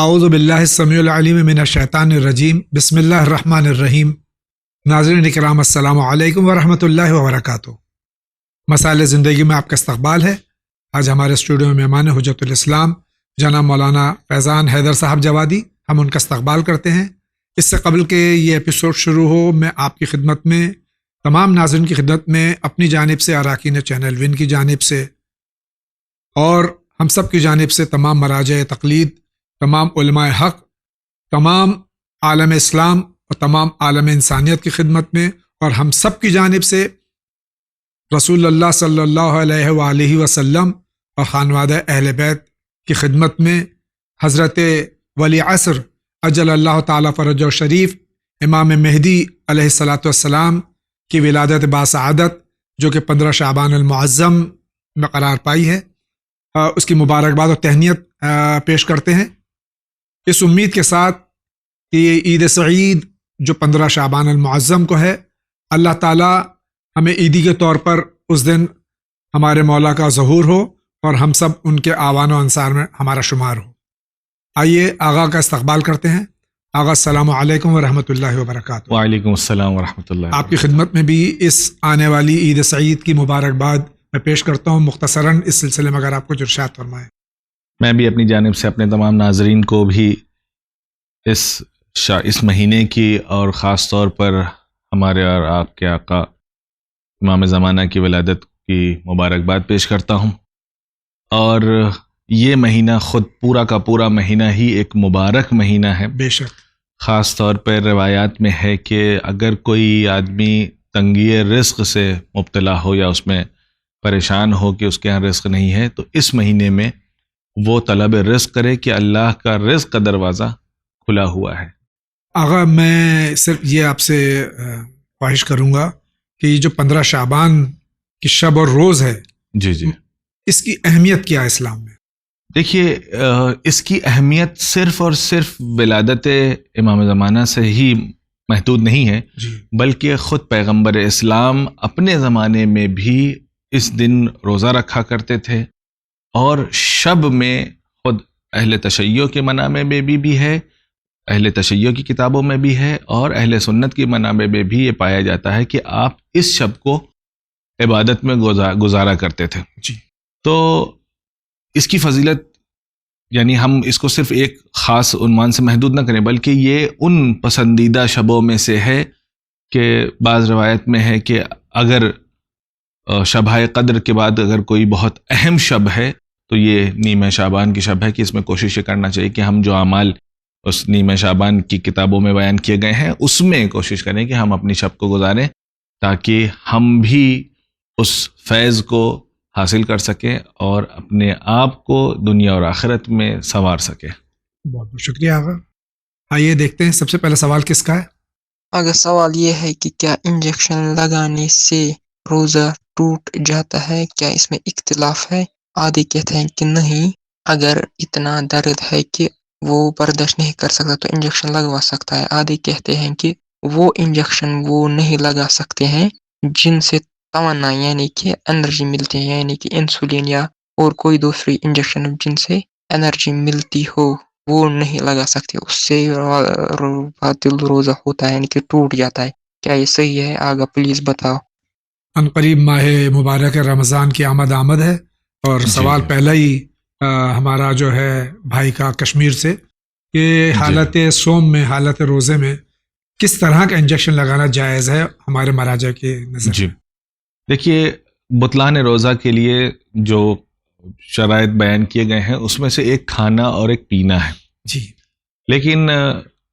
اعوذ باللہ السمیع العلیم من الشیطان الرجیم بسم اللہ الرحمن الرحیم۔ ناظرین کرام السلام علیکم ورحمۃ اللہ وبرکاتہ۔ مسائل زندگی میں آپ کا استقبال ہے۔ آج ہمارے اسٹوڈیو میں مہمان حجت الاسلام جناب مولانا فیضان حیدر صاحب جوادی، ہم ان کا استقبال کرتے ہیں۔ اس سے قبل کہ یہ ایپیسوڈ شروع ہو، میں آپ کی خدمت میں، تمام ناظرین کی خدمت میں اپنی جانب سے، اراکین چینل ون کی جانب سے اور ہم سب کی جانب سے، تمام مراجع تقلید، تمام علماء حق، تمام عالم اسلام اور تمام عالم انسانیت کی خدمت میں، اور ہم سب کی جانب سے رسول اللہ صلی اللہ علیہ وآلہ وسلم اور خانوادہ اہل بیت کی خدمت میں، حضرت ولی عصر اجل اللہ تعالیٰ فرجہ شریف امام مہدی علیہ الصلاۃ والسلام کی ولادت باسعادت جو کہ 15 شعبان المعظم میں قرار پائی ہے، اس کی مبارکباد اور تہنیت پیش کرتے ہیں، اس امید کے ساتھ کہ یہ عید سعید جو 15 شعبان المعظم کو ہے، اللہ تعالیٰ ہمیں عیدی کے طور پر اس دن ہمارے مولا کا ظہور ہو اور ہم سب ان کے آوان و انصار میں ہمارا شمار ہو۔ آئیے آغا کا استقبال کرتے ہیں۔ آغا السلام علیکم ورحمۃ اللہ وبرکاتہ۔ وعلیکم السلام ورحمۃ اللہ۔ آپ کی خدمت میں بھی اس آنے والی عید سعید کی مبارکباد میں پیش کرتا ہوں، مختصراً اس سلسلے میں اگر آپ کو ارشاد فرمائیں۔ میں بھی اپنی جانب سے اپنے تمام ناظرین کو بھی اس مہینے کی اور خاص طور پر ہمارے اور آپ کے آقا امام زمانہ کی ولادت کی مبارکباد پیش کرتا ہوں۔ اور یہ مہینہ خود پورا کا پورا مہینہ ہی ایک مبارک مہینہ ہے۔ بے شک۔ خاص طور پر روایات میں ہے کہ اگر کوئی آدمی تنگی رزق سے مبتلا ہو یا اس میں پریشان ہو کہ اس کے یہاں رزق نہیں ہے، تو اس مہینے میں وہ طلب رزق کرے کہ اللہ کا رزق کا دروازہ کھلا ہوا ہے۔ آغا میں صرف یہ آپ سے خواہش کروں گا کہ یہ جو 15 شعبان کی شب اور روز ہے، جی جی، اس کی اہمیت کیا ہے اسلام میں؟ دیکھیے، اس کی اہمیت صرف اور صرف ولادت امام زمانہ سے ہی محدود نہیں ہے، جی، بلکہ خود پیغمبر اسلام اپنے زمانے میں بھی اس دن روزہ رکھا کرتے تھے، اور شب میں خود اہل تشیع کے منامع میں بھی ہے، اہل تشیع کی کتابوں میں بھی ہے، اور اہل سنت کی منابع میں بھی یہ پایا جاتا ہے کہ آپ اس شب کو عبادت میں گزارا کرتے تھے۔ جی، تو اس کی فضیلت، یعنی ہم اس کو صرف ایک خاص عنوان سے محدود نہ کریں، بلکہ یہ ان پسندیدہ شبوں میں سے ہے کہ بعض روایت میں ہے کہ اگر شبۂ قدر کے بعد اگر کوئی بہت اہم شب ہے تو یہ نیمہ شعبان کی شب ہے، کہ اس میں کوشش یہ کرنا چاہیے کہ ہم جو اعمال اس نیمہ شعبان کی کتابوں میں بیان کیے گئے ہیں اس میں کوشش کریں کہ ہم اپنی شب کو گزاریں، تاکہ ہم بھی اس فیض کو حاصل کر سکیں اور اپنے آپ کو دنیا اور آخرت میں سنوار سکیں۔ بہت بہت شکریہ آغا۔ آئیے دیکھتے ہیں سب سے پہلا سوال کس کا ہے۔ اگر سوال یہ ہے کہ کیا انجیکشن لگانے سے روزہ ٹوٹ جاتا ہے، کیا اس میں اختلاف ہے؟ آدھے کہتے ہیں کہ نہیں، اگر اتنا درد ہے کہ وہ برداشت نہیں کر سکتا تو انجیکشن لگوا سکتا ہے۔ آدھے کہتے ہیں کہ وہ انجیکشن وہ نہیں لگا سکتے ہیں جن سے توانا یعنی کہ انرجی ملتی ہے، یعنی کہ انسولین یا اور کوئی دوسری انجیکشن جن سے انرجی ملتی ہو وہ نہیں لگا سکتے، اس سے باطل روزہ ہوتا ہے، یعنی کہ ٹوٹ جاتا ہے۔ کیا یہ صحیح ہے؟ آگا پلیز بتاؤ۔ ان قریب ماہ مبارک رمضان کی آمد ہے، اور سوال پہلا ہی ہمارا جو ہے بھائی کا کشمیر سے، کہ حالت صوم میں، حالت روزے میں کس طرح کا انجیکشن لگانا جائز ہے ہمارے مراجع کے نظر؟ جی، دیکھیے، بطلان روزہ کے لیے جو شرائط بیان کیے گئے ہیں اس میں سے ایک کھانا اور ایک پینا ہے۔ جی، لیکن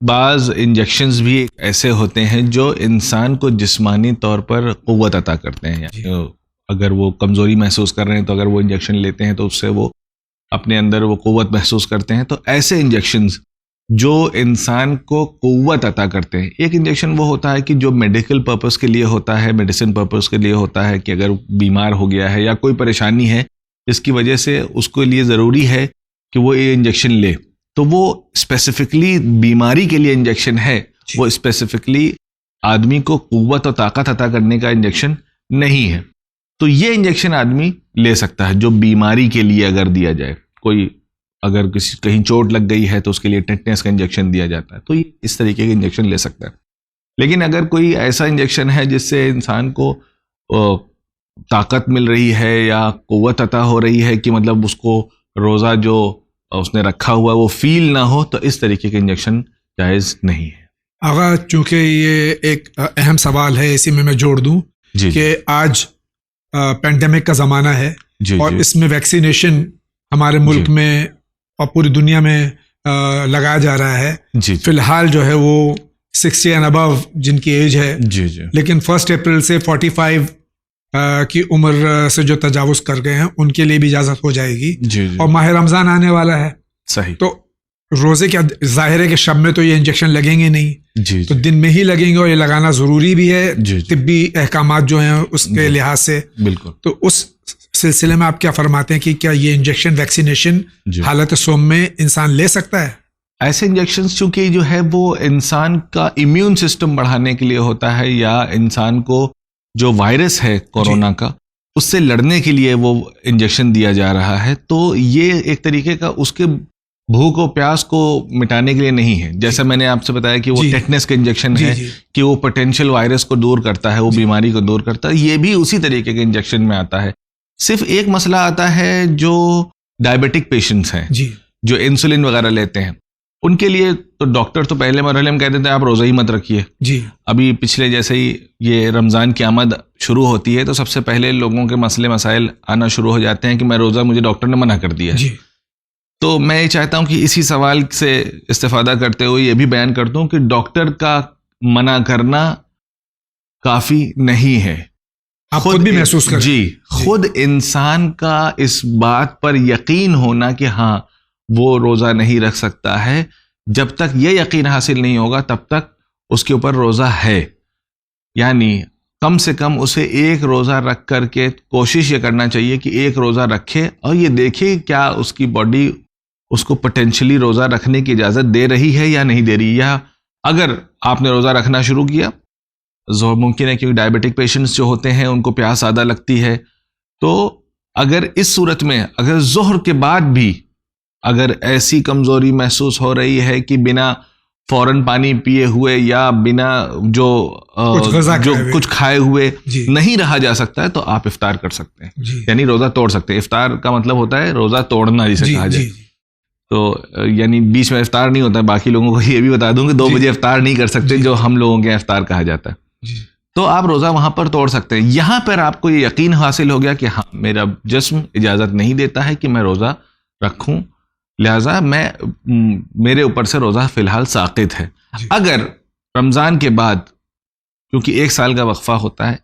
بعض انجیکشنز بھی ایسے ہوتے ہیں جو انسان کو جسمانی طور پر قوت عطا کرتے ہیں۔ جی، اگر وہ کمزوری محسوس کر رہے ہیں تو اگر وہ انجیکشن لیتے ہیں تو اس سے وہ اپنے اندر وہ قوت محسوس کرتے ہیں۔ تو ایسے انجیکشنز جو انسان کو قوت عطا کرتے ہیں، ایک انجیکشن وہ ہوتا ہے کہ جو میڈیکل پرپس کے لیے ہوتا ہے، میڈیسن پرپس کے لیے ہوتا ہے، کہ اگر بیمار ہو گیا ہے یا کوئی پریشانی ہے جس کی وجہ سے اس کے لیے ضروری ہے کہ وہ یہ انجیکشن لے، تو وہ اسپیسیفکلی بیماری کے لیے انجیکشن ہے، وہ اسپیسیفکلی آدمی کو قوت اور طاقت عطا کرنے کا انجیکشن نہیں ہے۔ تو یہ انجیکشن آدمی لے سکتا ہے جو بیماری کے لیے اگر دیا جائے، کوئی اگر کسی کہیں چوٹ لگ گئی ہے تو اس کے لیے ٹیٹنس کا انجیکشن دیا جاتا ہے، تو یہ اس طریقے کے انجیکشن لے سکتا ہے. لیکن اگر کوئی ایسا انجیکشن ہے جس سے انسان کو طاقت مل رہی ہے یا قوت عطا ہو رہی ہے کہ مطلب اس کو روزہ جو اس نے رکھا ہوا وہ فیل نہ ہو، تو اس طریقے کے انجیکشن جائز نہیں ہے. آغا چونکہ یہ ایک اہم سوال ہے، اسی میں جوڑ دوں جی کہ آج پینڈیمک کا زمانہ ہے جی اور جی اس میں ویکسینیشن ہمارے ملک میں اور پوری دنیا میں لگایا جا رہا ہے. جی فی الحال جو ہے وہ 60 اینڈ ابو جن کی ایج ہے، جی جی لیکن 1 اپریل سے 45 کی عمر سے جو تجاوز کر گئے ہیں ان کے لیے بھی اجازت ہو جائے گی. جی جی اور ماہ رمضان آنے والا ہے، صحیح. تو روزے کے ظاہر ہے کہ شب میں تو یہ انجیکشن لگیں گے نہیں، جی تو دن میں ہی لگیں گے، اور یہ لگانا ضروری بھی ہے جی طبی احکامات جو ہیں اس کے لحاظ سے. بالکل. تو اس سلسلے میں آپ کیا فرماتے ہیں کہ کیا یہ انجیکشن ویکسینیشن جی حالت سوم میں انسان لے سکتا ہے؟ ایسے انجیکشنز چونکہ جو ہے وہ انسان کا امیون سسٹم بڑھانے کے لیے ہوتا ہے، یا انسان کو جو وائرس ہے کورونا کا اس سے لڑنے کے لیے وہ انجیکشن دیا جا رہا ہے. تو یہ ایک طریقے کا اس کے بھوک و پیاس کو مٹانے کے لیے نہیں ہے. جیسا میں نے آپ سے بتایا کہ وہ ٹیٹنس کا انجیکشن ہے کہ وہ پوٹینشیل وائرس کو دور کرتا ہے، وہ بیماری کو دور کرتا ہے، یہ بھی اسی طریقے کے انجیکشن میں آتا ہے. صرف ایک مسئلہ آتا ہے جو ڈائبیٹک پیشنٹس ہیں جو انسولین وغیرہ لیتے ہیں، ان کے لیے تو ڈاکٹر تو پہلے مرحلے میں کہتے تھے آپ روزہ ہی مت رکھیے. ابھی پچھلے جیسے ہی یہ رمضان کی آمد شروع ہوتی ہے تو سب سے پہلے لوگوں کے مسئلے مسائل آنا شروع ہو جاتے ہیں کہ میں روزہ، مجھے ڈاکٹر نے منع کر دیا. تو میں یہ چاہتا ہوں کہ اسی سوال سے استفادہ کرتے ہوئے یہ بھی بیان کرتا ہوں کہ ڈاکٹر کا منع کرنا کافی نہیں ہے. خود بھی محسوس کریں. خود انسان کا اس بات پر یقین ہونا کہ ہاں وہ روزہ نہیں رکھ سکتا ہے، جب تک یہ یقین حاصل نہیں ہوگا تب تک اس کے اوپر روزہ ہے. یعنی کم سے کم اسے ایک روزہ رکھ کر کے کوشش یہ کرنا چاہیے کہ ایک روزہ رکھے اور یہ دیکھے کیا اس کی باڈی اس کو پوٹینشلی روزہ رکھنے کی اجازت دے رہی ہے یا نہیں دے رہی. یا اگر آپ نے روزہ رکھنا شروع کیا، ممکن ہے کیونکہ ڈائبیٹک پیشنٹس جو ہوتے ہیں ان کو پیاس زیادہ لگتی ہے، تو اگر اس صورت میں اگر ظہر کے بعد بھی اگر ایسی کمزوری محسوس ہو رہی ہے کہ بنا فوراً پانی پیے ہوئے یا بنا جو کچھ کھائے ہوئے نہیں رہا جا سکتا ہے تو آپ افطار کر سکتے ہیں. یعنی روزہ توڑ سکتے ہیں. افطار کا مطلب ہوتا ہے روزہ توڑنا جسے کہا جائے. تو یعنی بیچ میں افطار نہیں ہوتا ہے. باقی لوگوں کو یہ بھی بتا دوں کہ 2 بجے افطار نہیں کر سکتے جو ہم لوگوں کے افطار کہا جاتا ہے. تو آپ روزہ وہاں پر توڑ سکتے ہیں. یہاں پر آپ کو یہ یقین حاصل ہو گیا کہ ہاں میرا جسم اجازت نہیں دیتا ہے کہ میں روزہ رکھوں، لہٰذا میرے اوپر سے روزہ فی الحال ساقط ہے. اگر رمضان کے بعد، کیونکہ 1 سال کا وقفہ ہوتا ہے،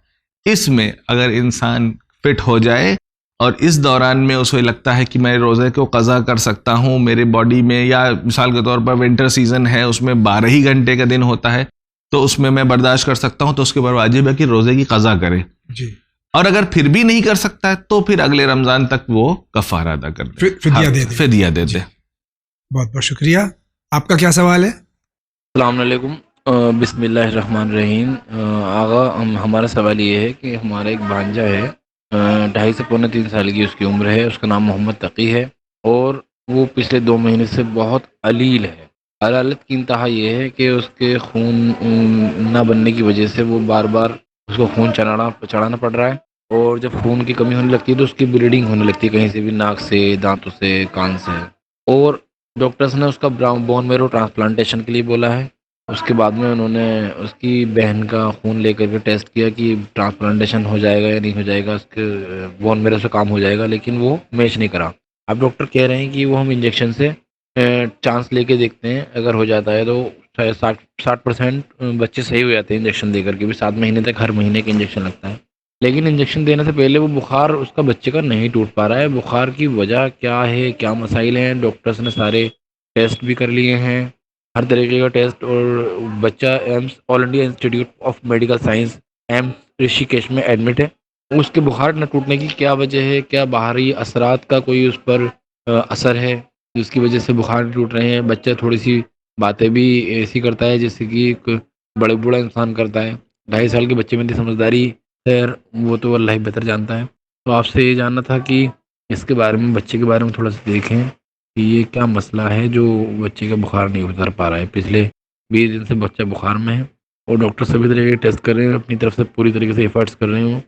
اس میں اگر انسان فٹ ہو جائے اور اس دوران میں اسے لگتا ہے کہ میں روزے کو قضا کر سکتا ہوں میرے باڈی میں، یا مثال کے طور پر ونٹر سیزن ہے اس میں 12 ہی گھنٹے کا دن ہوتا ہے تو اس میں برداشت کر سکتا ہوں، تو اس کے اوپر واجب ہے کہ روزے کی قضا کرے. اور اگر پھر بھی نہیں کر سکتا ہے تو پھر اگلے رمضان تک وہ کفارہ ادا کر دے، فدیہ دے دے. بہت بہت شکریہ. آپ کا کیا سوال ہے؟ السلام علیکم. بسم اللہ الرحمن الرحیم. آغا ہمارا سوال یہ ہے کہ ہمارا ایک بھانجا ہے، 2.5 سے پونے 3 سال کی اس کی عمر ہے. اس کا نام محمد تقی ہے اور وہ پچھلے 2 مہینے سے بہت علیل ہے. علالت کی انتہا یہ ہے کہ اس کے خون نہ بننے کی وجہ سے وہ بار بار اس کو خون چڑھانا پڑ رہا ہے، اور جب خون کی کمی ہونے لگتی ہے تو اس کی بلیڈنگ ہونے لگتی ہے کہیں سے بھی، ناک سے، دانتوں سے، کان سے. اور ڈاکٹرز نے اس کا بون میرو ٹرانسپلانٹیشن کے لیے بولا ہے. اس کے بعد میں انہوں نے اس کی بہن کا خون لے کر کے ٹیسٹ کیا کہ ٹرانسپلانٹیشن ہو جائے گا یا نہیں ہو جائے گا، اس کے بون میرو سے کام ہو جائے گا، لیکن وہ میچ نہیں کرا. اب ڈاکٹر کہہ رہے ہیں کہ وہ ہم انجیکشن سے چانس لے کے دیکھتے ہیں، اگر ہو جاتا ہے تو 60% بچے صحیح ہو جاتے ہیں انجیکشن دے کر کے بھی. 7 مہینے تک ہر مہینے کا انجیکشن لگتا ہے، لیکن انجیکشن دینے سے پہلے وہ بخار اس کا بچے کا نہیں ٹوٹ پا رہا ہے. بخار کی وجہ کیا ہے، کیا مسائل ہیں؟ ڈاکٹرز نے سارے ٹیسٹ بھی کر لیے ہیں، ہر طریقے کا ٹیسٹ. اور بچہ AIIMS all India institute of medical science AIIMS Rishikesh میں ایڈمٹ ہے. اس کے بخار نہ ٹوٹنے کی کیا وجہ ہے؟ کیا باہری اثرات کا کوئی اس پر اثر ہے جس کی وجہ سے بخار ٹوٹ رہے ہیں؟ بچہ تھوڑی سی باتیں بھی ایسی کرتا ہے جیسے کہ ایک بڑا انسان کرتا ہے. 2.5 سال کے بچے میں اتنی سمجھداری خیر وہ تو اللہ ہی بہتر جانتا ہے. تو آپ سے یہ جاننا تھا کہ اس کے بارے میں، بچے کے بارے میں تھوڑا سا دیکھیں کہ یہ کیا مسئلہ ہے جو بچے کا بخار نہیں اتر پا رہا ہے. پچھلے 20 دن سے بچہ بخار میں ہے اور ڈاکٹر سبھی طرح کے ٹیسٹ کر رہے ہیں, اپنی طرف سے پوری طریقے سے ایفرٹس کر رہے ہوں.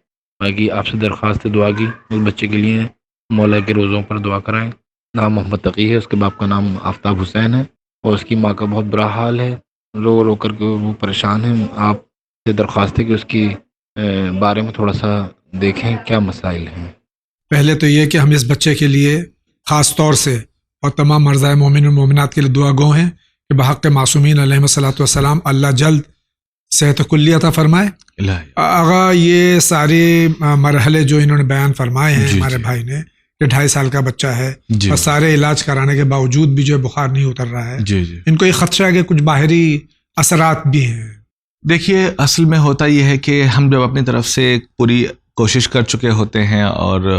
باقی آپ سے درخواست دعا کی اس بچے کے لیے, مولا کے روزوں پر دعا کرائیں. نام محمد تقی ہے, اس کے باپ کا نام آفتاب حسین ہے اور اس کی ماں کا بہت برا حال ہے, رو رو کر کے وہ پریشان ہیں. آپ سے درخواست ہے کہ اس کی بارے میں تھوڑا سا دیکھیں کیا مسائل ہیں. پہلے تو یہ کہ ہم اس بچے کے لیے خاص طور سے اور تمام مرضائے مومن و مومنات کے لیے دعا گو ہیں کہ بحق معصومین علیہم الصلوۃ والسلام اللہ جلد صحت کلی عطا فرمائے. آغا یہ سارے مرحلے جو انہوں نے بیان فرمائے ہیں ہمارے بھائی نے کہ 2.5 سال کا بچہ ہے اور سارے علاج کرانے کے باوجود بھی جو بخار نہیں اتر رہا ہے, ان کو یہ خدشہ ہے کہ کچھ باہری اثرات بھی ہیں. دیکھیے اصل میں ہوتا یہ ہے کہ ہم جب اپنی طرف سے پوری کوشش کر چکے ہوتے ہیں اور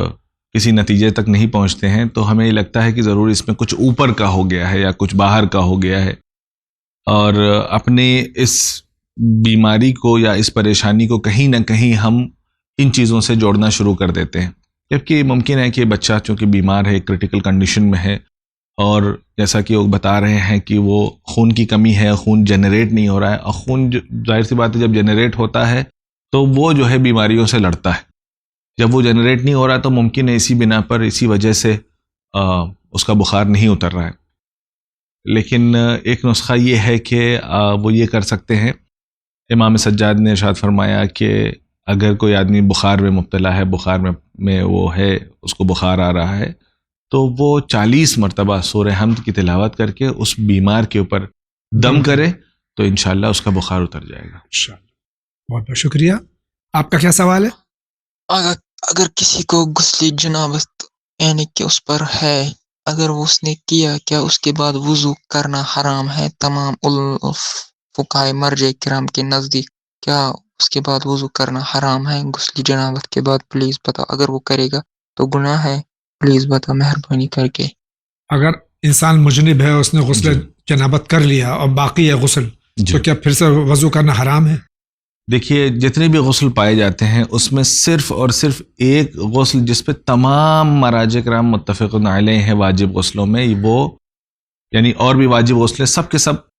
کسی نتیجے تک نہیں پہنچتے ہیں تو ہمیں یہ لگتا ہے کہ ضرور اس میں کچھ اوپر کا ہو گیا ہے یا کچھ باہر کا ہو گیا ہے, اور اپنے اس بیماری کو یا اس پریشانی کو کہیں نہ کہیں ہم ان چیزوں سے جوڑنا شروع کر دیتے ہیں. جبکہ ممکن ہے کہ بچہ چونکہ بیمار ہے, کرٹیکل کنڈیشن میں ہے, اور جیسا کہ وہ بتا رہے ہیں کہ وہ خون کی کمی ہے, خون جنریٹ نہیں ہو رہا ہے, اور خون ظاہر سی بات ہے جب جنریٹ ہوتا ہے تو وہ جو ہے بیماریوں سے لڑتا ہے. جب وہ جنریٹ نہیں ہو رہا تو ممکن ہے اسی بنا پر, اسی وجہ سے اس کا بخار نہیں اتر رہا ہے. لیکن ایک نسخہ یہ ہے کہ وہ یہ کر سکتے ہیں. امام سجاد نے ارشاد فرمایا کہ اگر کوئی آدمی بخار میں مبتلا ہے, بخار میں وہ ہے, اس کو بخار آ رہا ہے, تو وہ 40 مرتبہ سورہ حمد کی تلاوت کر کے اس بیمار کے اوپر دم کرے تو انشاءاللہ اس کا بخار اتر جائے گا. بہت بہت شکریہ. آپ کا کیا سوال ہے؟ اگر کسی کو غسل جنابت یعنی کہ اس پر ہے, اگر وہ اس نے کیا, کیا اس کے بعد وضو کرنا حرام ہے؟ تمام فقہائے مرجع کرام کے نزدیک کیا اس کے بعد وضو کرنا حرام ہے غسل جنابت کے بعد؟ پلیز بتا, اگر وہ کرے گا تو گناہ ہے؟ پلیز بتا مہربانی کر کے. اگر انسان مجنب ہے, اس نے غسل جنابت کر لیا اور باقی ہے غسل, تو کیا پھر سے وضو کرنا حرام ہے؟ دیکھیے جتنے بھی غسل پائے جاتے ہیں اس میں صرف اور صرف ایک غسل جس پہ تمام مراجع کرام متفق علیہ ہیں واجب غسلوں میں, وہ یعنی اور بھی واجب غسل سب کے سب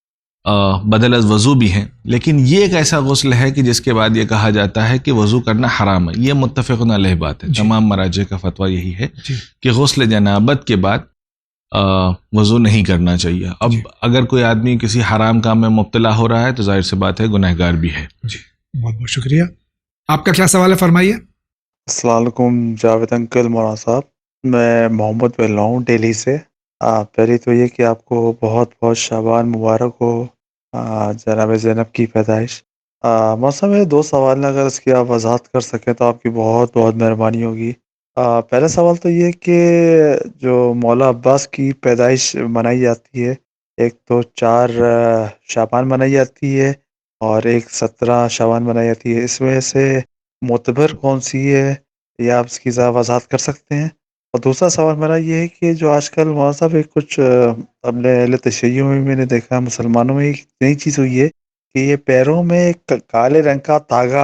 بدل از وضو بھی ہیں, لیکن یہ ایک ایسا غسل ہے کہ جس کے بعد یہ کہا جاتا ہے کہ وضو کرنا حرام ہے. یہ متفق علیہ بات ہے, تمام مراجع کا فتویٰ یہی ہے کہ غسل جنابت کے بعد وضو نہیں کرنا چاہیے. اب اگر کوئی آدمی کسی حرام کام میں مبتلا ہو رہا ہے تو ظاہر سی بات ہے گنہگار بھی ہے. بہت بہت شکریہ. آپ کا کیا سوال ہے, فرمائیے. السلام علیکم جاوید انکل, مولانا صاحب. میں محمد بول رہا ہوں دہلی سے. پہلے تو یہ کہ آپ کو بہت بہت شعبان مبارک ہو, جناب زینب کی پیدائش. مولانا میرے 2 سوال ہیں, اگر اس کی آپ وضاحت کر سکیں تو آپ کی بہت بہت مہربانی ہوگی. پہلا سوال تو یہ کہ جو مولا عباس کی پیدائش منائی جاتی ہے, ایک تو 4 شعبان منائی جاتی ہے اور ایک 17 شعبان منائی جاتی ہے, اس میں سے معتبر کون سی ہے, یا آپ اس کی وضاحت کر سکتے ہیں؟ اور دوسرا سوال میرا یہ ہے کہ جو آج کل مولانا صاحب ایک کچھ اپنے اہل تشیع میں میں نے دیکھا, مسلمانوں میں ایک نئی چیز ہوئی ہے کہ یہ پیروں میں ایک کالے رنگ کا تاگا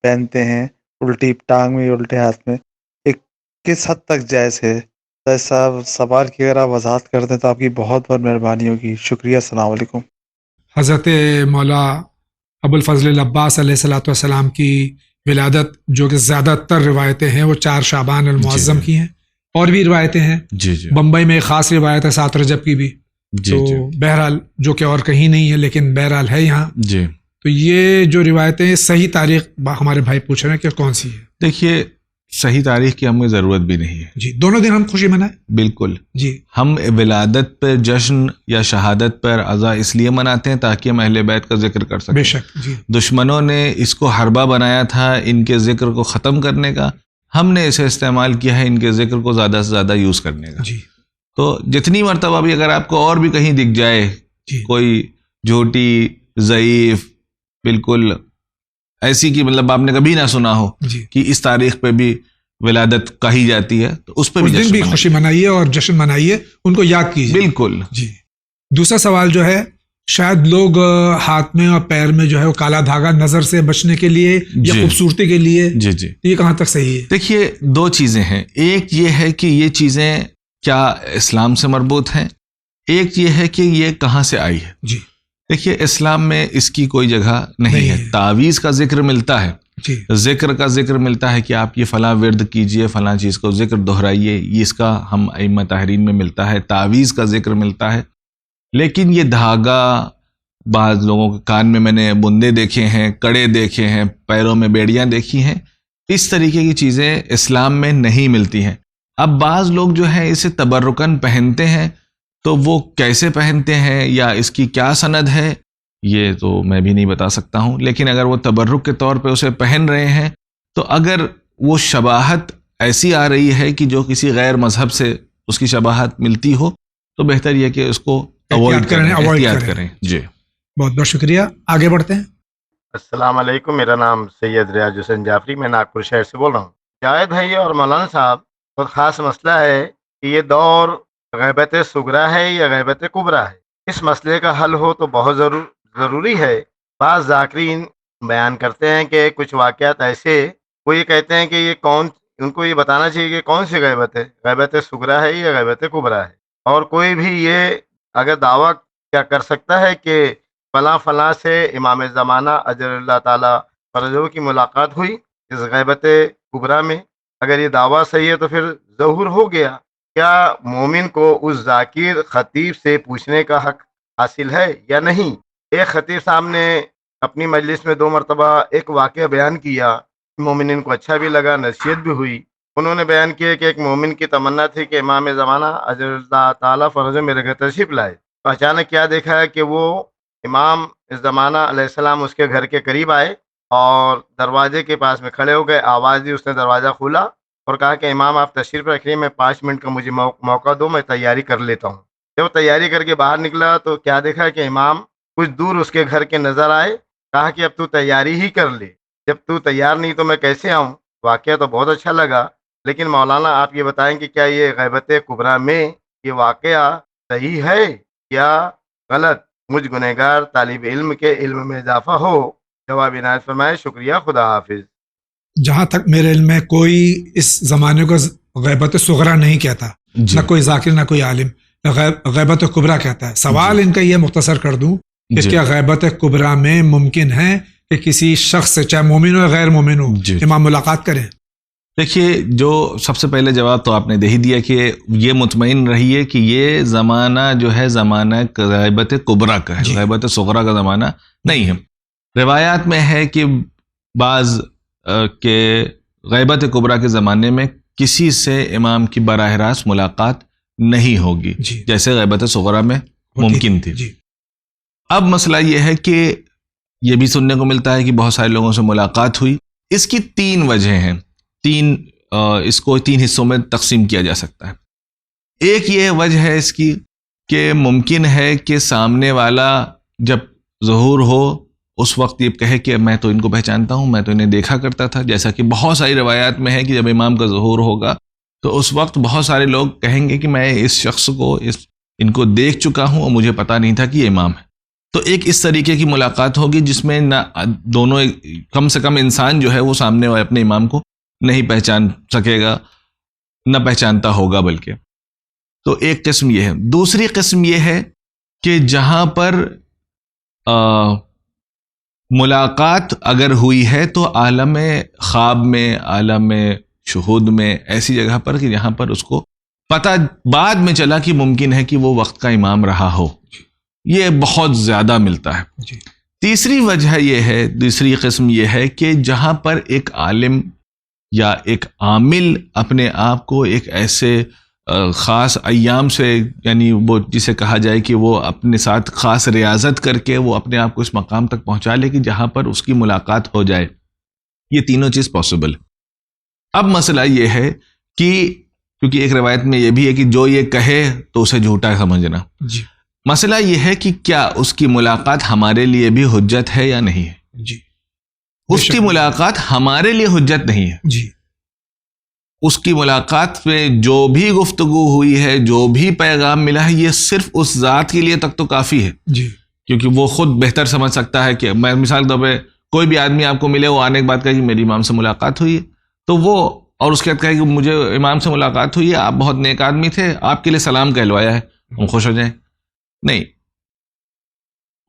پہنتے ہیں, الٹی ٹانگ میں, الٹے ہاتھ میں. ایک کس حد تک جائز ہے؟ صاحب سوال کی اگر آپ وضاحت کر دیں تو آپ کی بہت بہت مہربانی ہوگی. شکریہ. السلام علیکم. حضرت مولا ابو الفضل العباس علیہ الصلوۃ والسلام کی ولادت جو کہ زیادہ تر روایتیں ہیں وہ 4 شعبان المعظم کی ہیں, اور بھی روایتیں ہیں. بمبئی میں ایک خاص روایت ہے 7 رجب کی بھی, تو بہرحال جو کہ اور کہیں نہیں ہے لیکن بہرحال ہے یہاں. تو یہ جو روایتیں صحیح تاریخ ہمارے بھائی پوچھ رہے ہیں کہ کون سی ہے. دیکھیے صحیح تاریخ کی ہمیں ضرورت بھی نہیں ہے. دونوں دن ہم خوشی منائیں. بالکل. ہم ولادت پر جشن یا شہادت پر عزا اس لیے مناتے ہیں تاکہ ہم اہل بیت کا ذکر کر سکیں. بے شک. دشمنوں نے اس کو حربہ بنایا تھا ان کے ذکر کو ختم کرنے کا, ہم نے اسے استعمال کیا ہے ان کے ذکر کو زیادہ سے زیادہ یوز کرنے کا. تو جتنی مرتبہ بھی اگر آپ کو اور بھی کہیں دکھ جائے کوئی جھوٹی, ضعیف, بالکل ایسی کہ مطلب آپ نے کبھی نہ سنا ہو کہ اس تاریخ پہ بھی ولادت کہی جاتی ہے, تو اس پہ بھی خوشی منائیے اور جشن منائیے, ان کو یاد کیجیے. بالکل. دوسرا سوال جو ہے, شاید لوگ ہاتھ میں اور پیر میں جو ہے وہ کالا دھاگا نظر سے بچنے کے لیے یا خوبصورتی کے لیے, یہ کہاں تک صحیح ہے؟ دیکھیے 2 چیزیں ہیں. ایک یہ ہے کہ یہ چیزیں کیا اسلام سے مربوط ہیں، ایک یہ ہے کہ یہ کہاں سے آئی ہے. جی دیکھیے اسلام میں اس کی کوئی جگہ نہیں ہے. تعویذ کا ذکر ملتا ہے، جی ذکر کا ذکر ملتا ہے کہ آپ یہ فلاں ورد کیجئے، فلاں چیز کو ذکر دہرائیے، یہ اس کا ہم ائمہ طاہرین میں ملتا ہے. تعویذ کا ذکر ملتا ہے، لیکن یہ دھاگا، بعض لوگوں کے کان میں نے بندے دیکھے ہیں، کڑے دیکھے ہیں، پیروں میں بیڑیاں دیکھی ہیں، اس طریقے کی چیزیں اسلام میں نہیں ملتی ہیں. اب بعض لوگ جو ہیں اسے تبرکاً پہنتے ہیں، تو وہ کیسے پہنتے ہیں یا اس کی کیا سند ہے یہ تو میں بھی نہیں بتا سکتا ہوں. لیکن اگر وہ تبرک کے طور پہ اسے پہن رہے ہیں تو اگر وہ شباہت ایسی آ رہی ہے کہ جو کسی غیر مذہب سے اس کی شباہت ملتی ہو تو بہتر یہ کہ اس کو احتیاط کریں، احتیاط کریں. جی بہت بہت شکریہ. آگے بڑھتے ہیں. السلام علیکم، میرا نام سید ریاض حسین جعفری، میں ناگپور شہر سے بول رہا ہوں. جاوید بھائی اور مولانا صاحب، بہت خاص مسئلہ ہے کہ یہ دور غیبت صغریٰ ہے یا غیبت کبریٰ ہے. اس مسئلے کا حل ہو تو بہت ضروری ہے. بعض ذاکرین بیان کرتے ہیں کہ کچھ واقعات ایسے، وہ یہ کہتے ہیں کہ یہ ان کو یہ بتانا چاہیے کہ کون سی غیبت ہے، غیبت صغریٰ ہے یا غیبت کبریٰ ہے. اور کوئی بھی یہ اگر دعویٰ کیا کر سکتا ہے کہ فلاں سے امام زمانہ اجر اللہ تعالیٰ فرجہ کی ملاقات ہوئی اس غیبت کبریٰ میں. اگر یہ دعویٰ صحیح ہے تو پھر ظہور ہو گیا. کیا مومن کو اس ذاکر خطیب سے پوچھنے کا حق حاصل ہے یا نہیں؟ ایک خطیب صاحب نے اپنی مجلس میں 2 مرتبہ ایک واقعہ بیان کیا، مومنین کو اچھا بھی لگا، نصیحت بھی ہوئی. انہوں نے بیان کیا کہ ایک مومن کی تمنا تھی کہ امام زمانہ اجر اللہ تعالیٰ فرجہ میرے گھر تشریف لائے. تو اچانک کیا دیکھا ہے کہ وہ امام زمانہ علیہ السلام اس کے گھر کے قریب آئے اور دروازے کے پاس میں کھڑے ہو گئے. آواز دی، اس نے دروازہ کھولا اور کہا کہ امام آپ تشریف رکھیے، میں 5 منٹ کا مجھے موقع دو، میں تیاری کر لیتا ہوں. جب وہ تیاری کر کے باہر نکلا تو کیا دیکھا کہ امام کچھ دور اس کے گھر کے نظر آئے. کہا کہ اب تو تیاری ہی کر لے، جب تو تیار نہیں تو میں کیسے آؤں. واقعہ تو بہت اچھا لگا، لیکن مولانا آپ یہ بتائیں کہ کیا یہ غیبت کبریٰ میں یہ واقعہ صحیح ہے یا غلط؟ مجھ گنہگار طالب علم کے علم میں اضافہ ہو. جواب عنایت فرمائے. شکریہ، خدا حافظ. جہاں تک میرے علم میں کوئی اس زمانے کو غیبت صغریٰ نہیں کہتا، نہ کوئی ذاکر نہ کوئی عالم، غیبت کبریٰ کہتا ہے. سوال ان کا یہ مختصر کر دوں کہ کیا غیبت کبریٰ میں ممکن ہے کہ کسی شخص سے، چاہے مومن ہو یا غیر مومن ہو، امام ملاقات کریں؟ دیکھیے، جو سب سے پہلے جواب تو آپ نے دے ہی دیا کہ یہ مطمئن رہیے کہ یہ زمانہ جو ہے زمانہ غیبت کبریٰ کا ہے، غیبت صغریٰ کا زمانہ نہیں ہے. روایات میں ہے کہ بعض کہ غیبت کبریٰ کے زمانے میں کسی سے امام کی براہ راست ملاقات نہیں ہوگی، جیسے غیبت صغریٰ میں ممکن تھی. اب مسئلہ یہ ہے کہ یہ بھی سننے کو ملتا ہے کہ بہت سارے لوگوں سے ملاقات ہوئی. اس کی 3 وجہ ہیں، اس کو 3 حصوں میں تقسیم کیا جا سکتا ہے. ایک یہ وجہ ہے اس کی کہ ممکن ہے کہ سامنے والا جب ظہور ہو اس وقت یہ کہے کہ میں تو ان کو پہچانتا ہوں، میں تو انہیں دیکھا کرتا تھا. جیسا کہ بہت ساری روایات میں ہے کہ جب امام کا ظہور ہوگا تو اس وقت بہت سارے لوگ کہیں گے کہ میں اس شخص کو ان کو دیکھ چکا ہوں اور مجھے پتہ نہیں تھا کہ یہ امام ہے. تو ایک اس طریقے کی ملاقات ہوگی جس میں نہ دونوں، کم سے کم انسان جو ہے وہ سامنے والے اپنے امام کو نہیں پہچان سکے گا، نہ پہچانتا ہوگا بلکہ. تو ایک قسم یہ ہے. دوسری قسم یہ ہے کہ جہاں پر ملاقات اگر ہوئی ہے تو عالم خواب میں، عالم شہود میں، ایسی جگہ پر کہ جہاں پر اس کو پتہ بعد میں چلا کہ ممکن ہے کہ وہ وقت کا امام رہا ہو. یہ بہت زیادہ ملتا ہے. تیسری وجہ یہ ہے، دوسری قسم یہ ہے کہ جہاں پر ایک عالم یا ایک عامل اپنے آپ کو ایک ایسے خاص ایام سے، یعنی وہ جسے کہا جائے کہ وہ اپنے ساتھ خاص ریاضت کر کے وہ اپنے آپ کو اس مقام تک پہنچا لے کہ جہاں پر اس کی ملاقات ہو جائے. یہ تینوں چیز پاسبل ہے. اب مسئلہ یہ ہے کہ کیونکہ ایک روایت میں یہ بھی ہے کہ جو یہ کہے تو اسے جھوٹا سمجھنا. مسئلہ یہ ہے کہ کیا اس کی ملاقات ہمارے لیے بھی حجت ہے یا نہیں ہے؟ اس کی ملاقات ہمارے لیے حجت نہیں ہے. اس کی ملاقات میں جو بھی گفتگو ہوئی ہے، جو بھی پیغام ملا ہے، یہ صرف اس ذات کے لیے تک تو کافی ہے. کیونکہ وہ خود بہتر سمجھ سکتا ہے کہ میں مثال کے طور پہ کوئی بھی آدمی آپ کو ملے، وہ آنے کے بعد کہے کہ میری امام سے ملاقات ہوئی ہے، تو وہ اور اس کے بعد کہا کہ مجھے امام سے ملاقات ہوئی ہے, آپ بہت نیک آدمی تھے, آپ کے لیے سلام کہلوایا ہے, ہم خوش ہو جائیں. نہیں,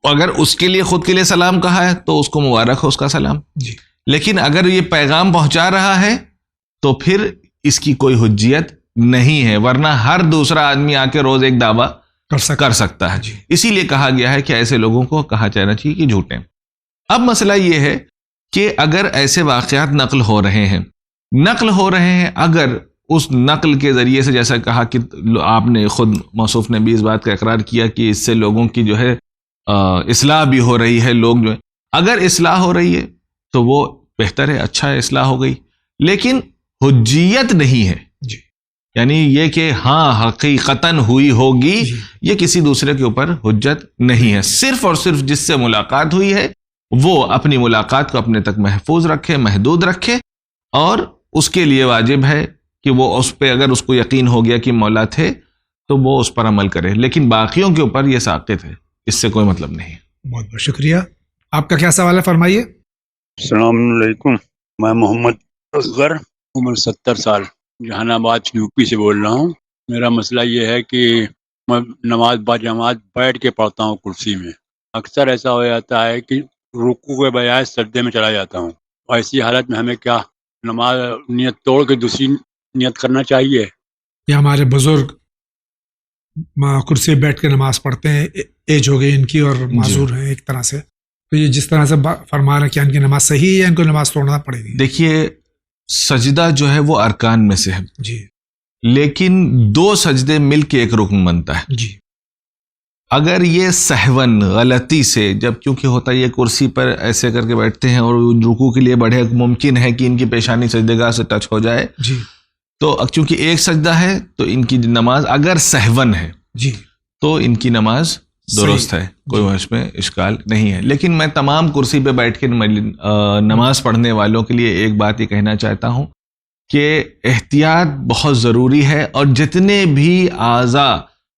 اگر اس کے لیے خود کے لیے سلام کہا ہے تو اس کو مبارک ہو اس کا سلام. جی. لیکن اگر یہ پیغام پہنچا رہا ہے تو پھر اس کی کوئی حجیت نہیں ہے, ورنہ ہر دوسرا آدمی آ کے روز ایک دعویٰ کر سکتا ہے. جی. اسی لیے کہا گیا ہے کہ ایسے لوگوں کو کہا جانا چاہیے کہ جھوٹے. اب مسئلہ یہ ہے کہ اگر ایسے واقعات نقل ہو رہے ہیں, اگر اس نقل کے ذریعے سے, جیسا کہا کہ آپ نے خود موصوف نے بھی اس بات کا اقرار کیا کہ اس سے لوگوں کی جو ہے اصلاح بھی ہو رہی ہے, لوگ جو ہے اگر اصلاح ہو رہی ہے تو وہ بہتر ہے, اچھا ہے, اصلاح ہو گئی, لیکن حجیت نہیں ہے. جی. یعنی یہ کہ ہاں حقیقتاً ہوئی ہوگی, جی. یہ کسی دوسرے کے اوپر حجت نہیں ہے. صرف اور صرف جس سے ملاقات ہوئی ہے وہ اپنی ملاقات کو اپنے تک محفوظ رکھے, محدود رکھے, اور اس کے لیے واجب ہے کہ وہ اس پہ, اگر اس کو یقین ہو گیا کہ مولا تھے تو وہ اس پر عمل کرے, لیکن باقیوں کے اوپر یہ ساقط ہے, اس سے کوئی مطلب نہیں. بہت بہت شکریہ. آپ کا کیا سوال ہے, فرمائیے. السلام علیکم, میں محمد اصغر, عمر 70 سال, جہان آباد یو پی سے بول رہا ہوں. میرا مسئلہ یہ ہے کہ میں نماز با جماعت بیٹھ کے پڑھتا ہوں کرسی میں. اکثر ایسا ہو جاتا ہے کہ رکوع کے بجائے سجدے میں چلا جاتا ہوں. ایسی حالت میں ہمیں کیا نماز نیت توڑ کے دوسری نیت کرنا چاہیے؟ یہ ہمارے بزرگ کرسی پہ بیٹھ کے نماز پڑھتے ہیں, ایج ہو گئی ان کی اور معذور ہیں ایک طرح سے, تو یہ جس طرح سے فرما رہے ہیں کیا ان کی نماز صحیح ہے یا ان کو نماز توڑنا پڑے گی؟ دیکھیے, سجدہ جو ہے وہ ارکان میں سے ہے, جی, لیکن 2 سجدے مل کے ایک رکن بنتا ہے. جی. اگر یہ سہون غلطی سے, جب کیونکہ ہوتا ہے یہ کرسی پر ایسے کر کے بیٹھتے ہیں اور رکوع کے لیے بڑھے, ممکن ہے کہ ان کی پیشانی سجدے گاہ سے ٹچ ہو جائے, جی, تو چونکہ ایک سجدہ ہے تو ان کی نماز اگر سہون ہے جی, تو ان کی نماز درست ہے, کوئی اس میں اشکال نہیں ہے. لیکن میں تمام کرسی پہ بیٹھ کے نماز پڑھنے والوں کے لیے ایک بات یہ کہنا چاہتا ہوں کہ احتیاط بہت ضروری ہے, اور جتنے بھی اعضاء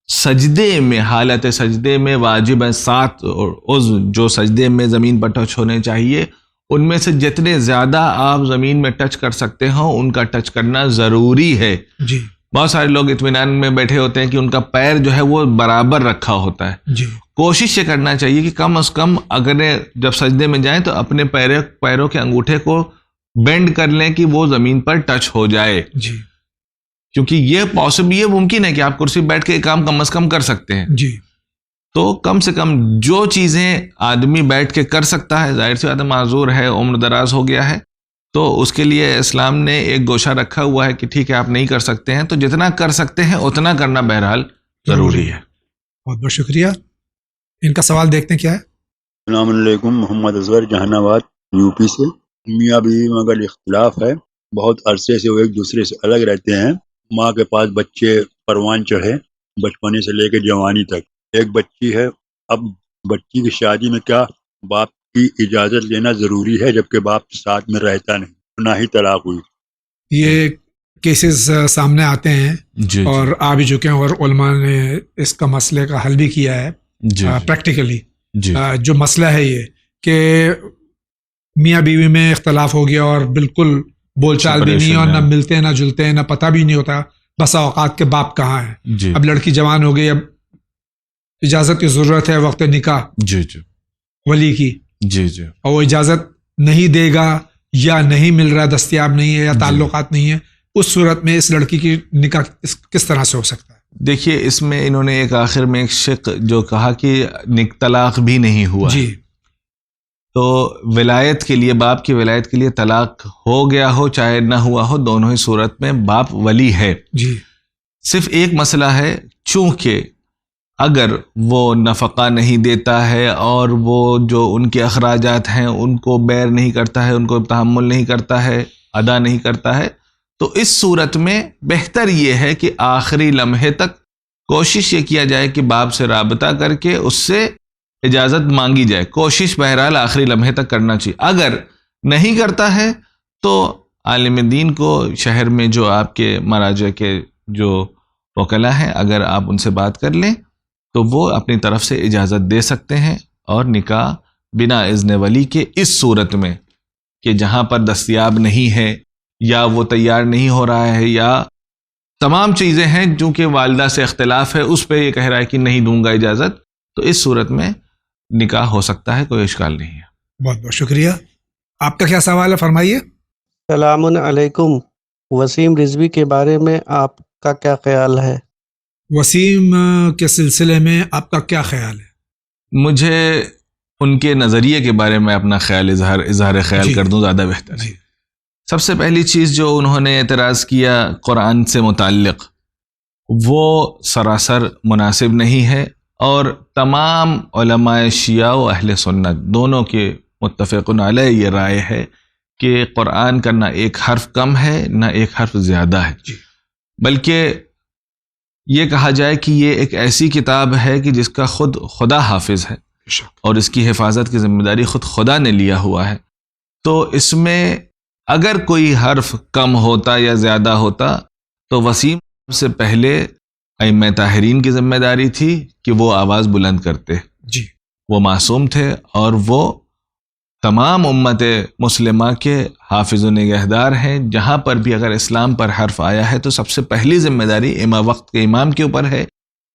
سجدے میں, حالت سجدے میں واجب ہیں, 7 عضو جو سجدے میں زمین پر ٹچ ہونے چاہیے, ان میں سے جتنے زیادہ آپ زمین میں ٹچ کر سکتے ہوں ان کا ٹچ کرنا ضروری ہے. جی. بہت سارے لوگ اطمینان میں بیٹھے ہوتے ہیں کہ ان کا پیر جو ہے وہ برابر رکھا ہوتا ہے. جی. کوشش یہ کرنا چاہیے کہ کم از کم اگر جب سجدے میں جائیں تو اپنے پیروں کے انگوٹھے کو بینڈ کر لیں کہ وہ زمین پر ٹچ ہو جائے. جی. کیونکہ یہ ممکن ہے کہ آپ کرسی بیٹھ کے کام کم از کم کر سکتے ہیں. جی. تو کم سے کم جو چیزیں آدمی بیٹھ کے کر سکتا ہے, ظاہر سی بات ہے معذور ہے, عمر دراز ہو گیا ہے, تو اس کے لیے اسلام نے ایک گوشہ رکھا ہوا ہے کہ ٹھیک ہے آپ نہیں کر سکتے ہیں تو جتنا کر سکتے ہیں اتنا کرنا بہرحال ضروری ہے. بہت بہت شکریہ. ان کا سوال دیکھتے ہیں کیا ہے. السلام علیکم, محمد اصغر, جہان آباد یو پی سے. میاں بیوی میں اگر اختلاف ہے, بہت عرصے سے وہ ایک دوسرے سے الگ رہتے ہیں, ماں کے پاس بچے پروان چڑھے بچپنے سے لے کے جوانی تک, ایک بچی ہے, اب بچی کی شادی میں کیا باپ کی اجازت لینا ضروری ہے جبکہ باپ ساتھ میں رہتا نہیں, نہ ہی طلاق ہوئی؟ یہ کیسز سامنے آتے ہیں جی, اور آ بھی چکے ہیں, اور علماء نے اس کا مسئلے کا حل بھی کیا ہے پریکٹیکلی. جو مسئلہ ہے یہ کہ میاں بیوی میں اختلاف ہو گیا اور بالکل بول چال بھی نہیں, اور نہ ملتے نہ جلتے ہیں, نہ پتہ بھی نہیں ہوتا بسا اوقات کے باپ کہاں ہیں. اب لڑکی جوان ہو گئی, اب اجازت کی ضرورت ہے وقت نکاح ولی کی, اور وہ اجازت نہیں دے گا یا نہیں مل رہا, دستیاب نہیں ہے, یا تعلقات نہیں ہے, اس صورت میں اس لڑکی کی نکاح کس طرح سے ہو سکتا ہے؟ دیکھیے, اس میں انہوں نے ایک آخر میں ایک شق جو کہا کہ طلاق بھی نہیں ہوا. جی. تو ولایت کے لیے, باپ کی ولایت کے لیے طلاق ہو گیا ہو چاہے نہ ہوا ہو, دونوں ہی صورت میں باپ ولی ہے. جی. صرف ایک مسئلہ ہے, چونکہ اگر وہ نفقہ نہیں دیتا ہے اور وہ جو ان کے اخراجات ہیں ان کو بیر نہیں کرتا ہے, ان کو تحمل نہیں کرتا ہے, ادا نہیں کرتا ہے, تو اس صورت میں بہتر یہ ہے کہ آخری لمحے تک کوشش یہ کیا جائے کہ باپ سے رابطہ کر کے اس سے اجازت مانگی جائے. کوشش بہرحال آخری لمحے تک کرنا چاہیے. اگر نہیں کرتا ہے تو عالم دین کو شہر میں جو آپ کے مراجع کے جو وکلا ہیں, اگر آپ ان سے بات کر لیں تو وہ اپنی طرف سے اجازت دے سکتے ہیں, اور نکاح بنا اذن ولی کے اس صورت میں کہ جہاں پر دستیاب نہیں ہے یا وہ تیار نہیں ہو رہا ہے، یا تمام چیزیں ہیں جو کہ والدہ سے اختلاف ہے، اس پہ یہ کہہ رہا ہے کہ نہیں دوں گا اجازت، تو اس صورت میں نکاح ہو سکتا ہے، کوئی اشکال نہیں ہے۔ بہت بہت شکریہ۔ آپ کا کیا سوال ہے، فرمائیے۔ السلام علیکم، وسیم رضوی کے بارے میں آپ کا کیا خیال ہے؟ وسیم کے سلسلے میں آپ کا کیا خیال ہے؟ مجھے ان کے نظریے کے بارے میں اپنا خیال اظہار خیال جی کر دوں، زیادہ بہتر ہے۔ جی سب سے پہلی چیز جو انہوں نے اعتراض کیا قرآن سے متعلق، وہ سراسر مناسب نہیں ہے، اور تمام علماء شیعہ و اہل سنت دونوں کے متفقن علیہ یہ رائے ہے کہ قرآن کا نہ ایک حرف کم ہے نہ ایک حرف زیادہ ہے، جی بلکہ یہ کہا جائے کہ یہ ایک ایسی کتاب ہے کہ جس کا خود خدا حافظ ہے، اور اس کی حفاظت کی ذمہ داری خود خدا نے لیا ہوا ہے۔ تو اس میں اگر کوئی حرف کم ہوتا یا زیادہ ہوتا تو وسیم سے پہلے ائمہ طاہرین کی ذمہ داری تھی کہ وہ آواز بلند کرتے، جی وہ معصوم تھے، اور وہ تمام امت مسلمہ کے حافظ و نگہدار ہیں۔ جہاں پر بھی اگر اسلام پر حرف آیا ہے تو سب سے پہلی ذمہ داری وقت کے امام کے اوپر ہے،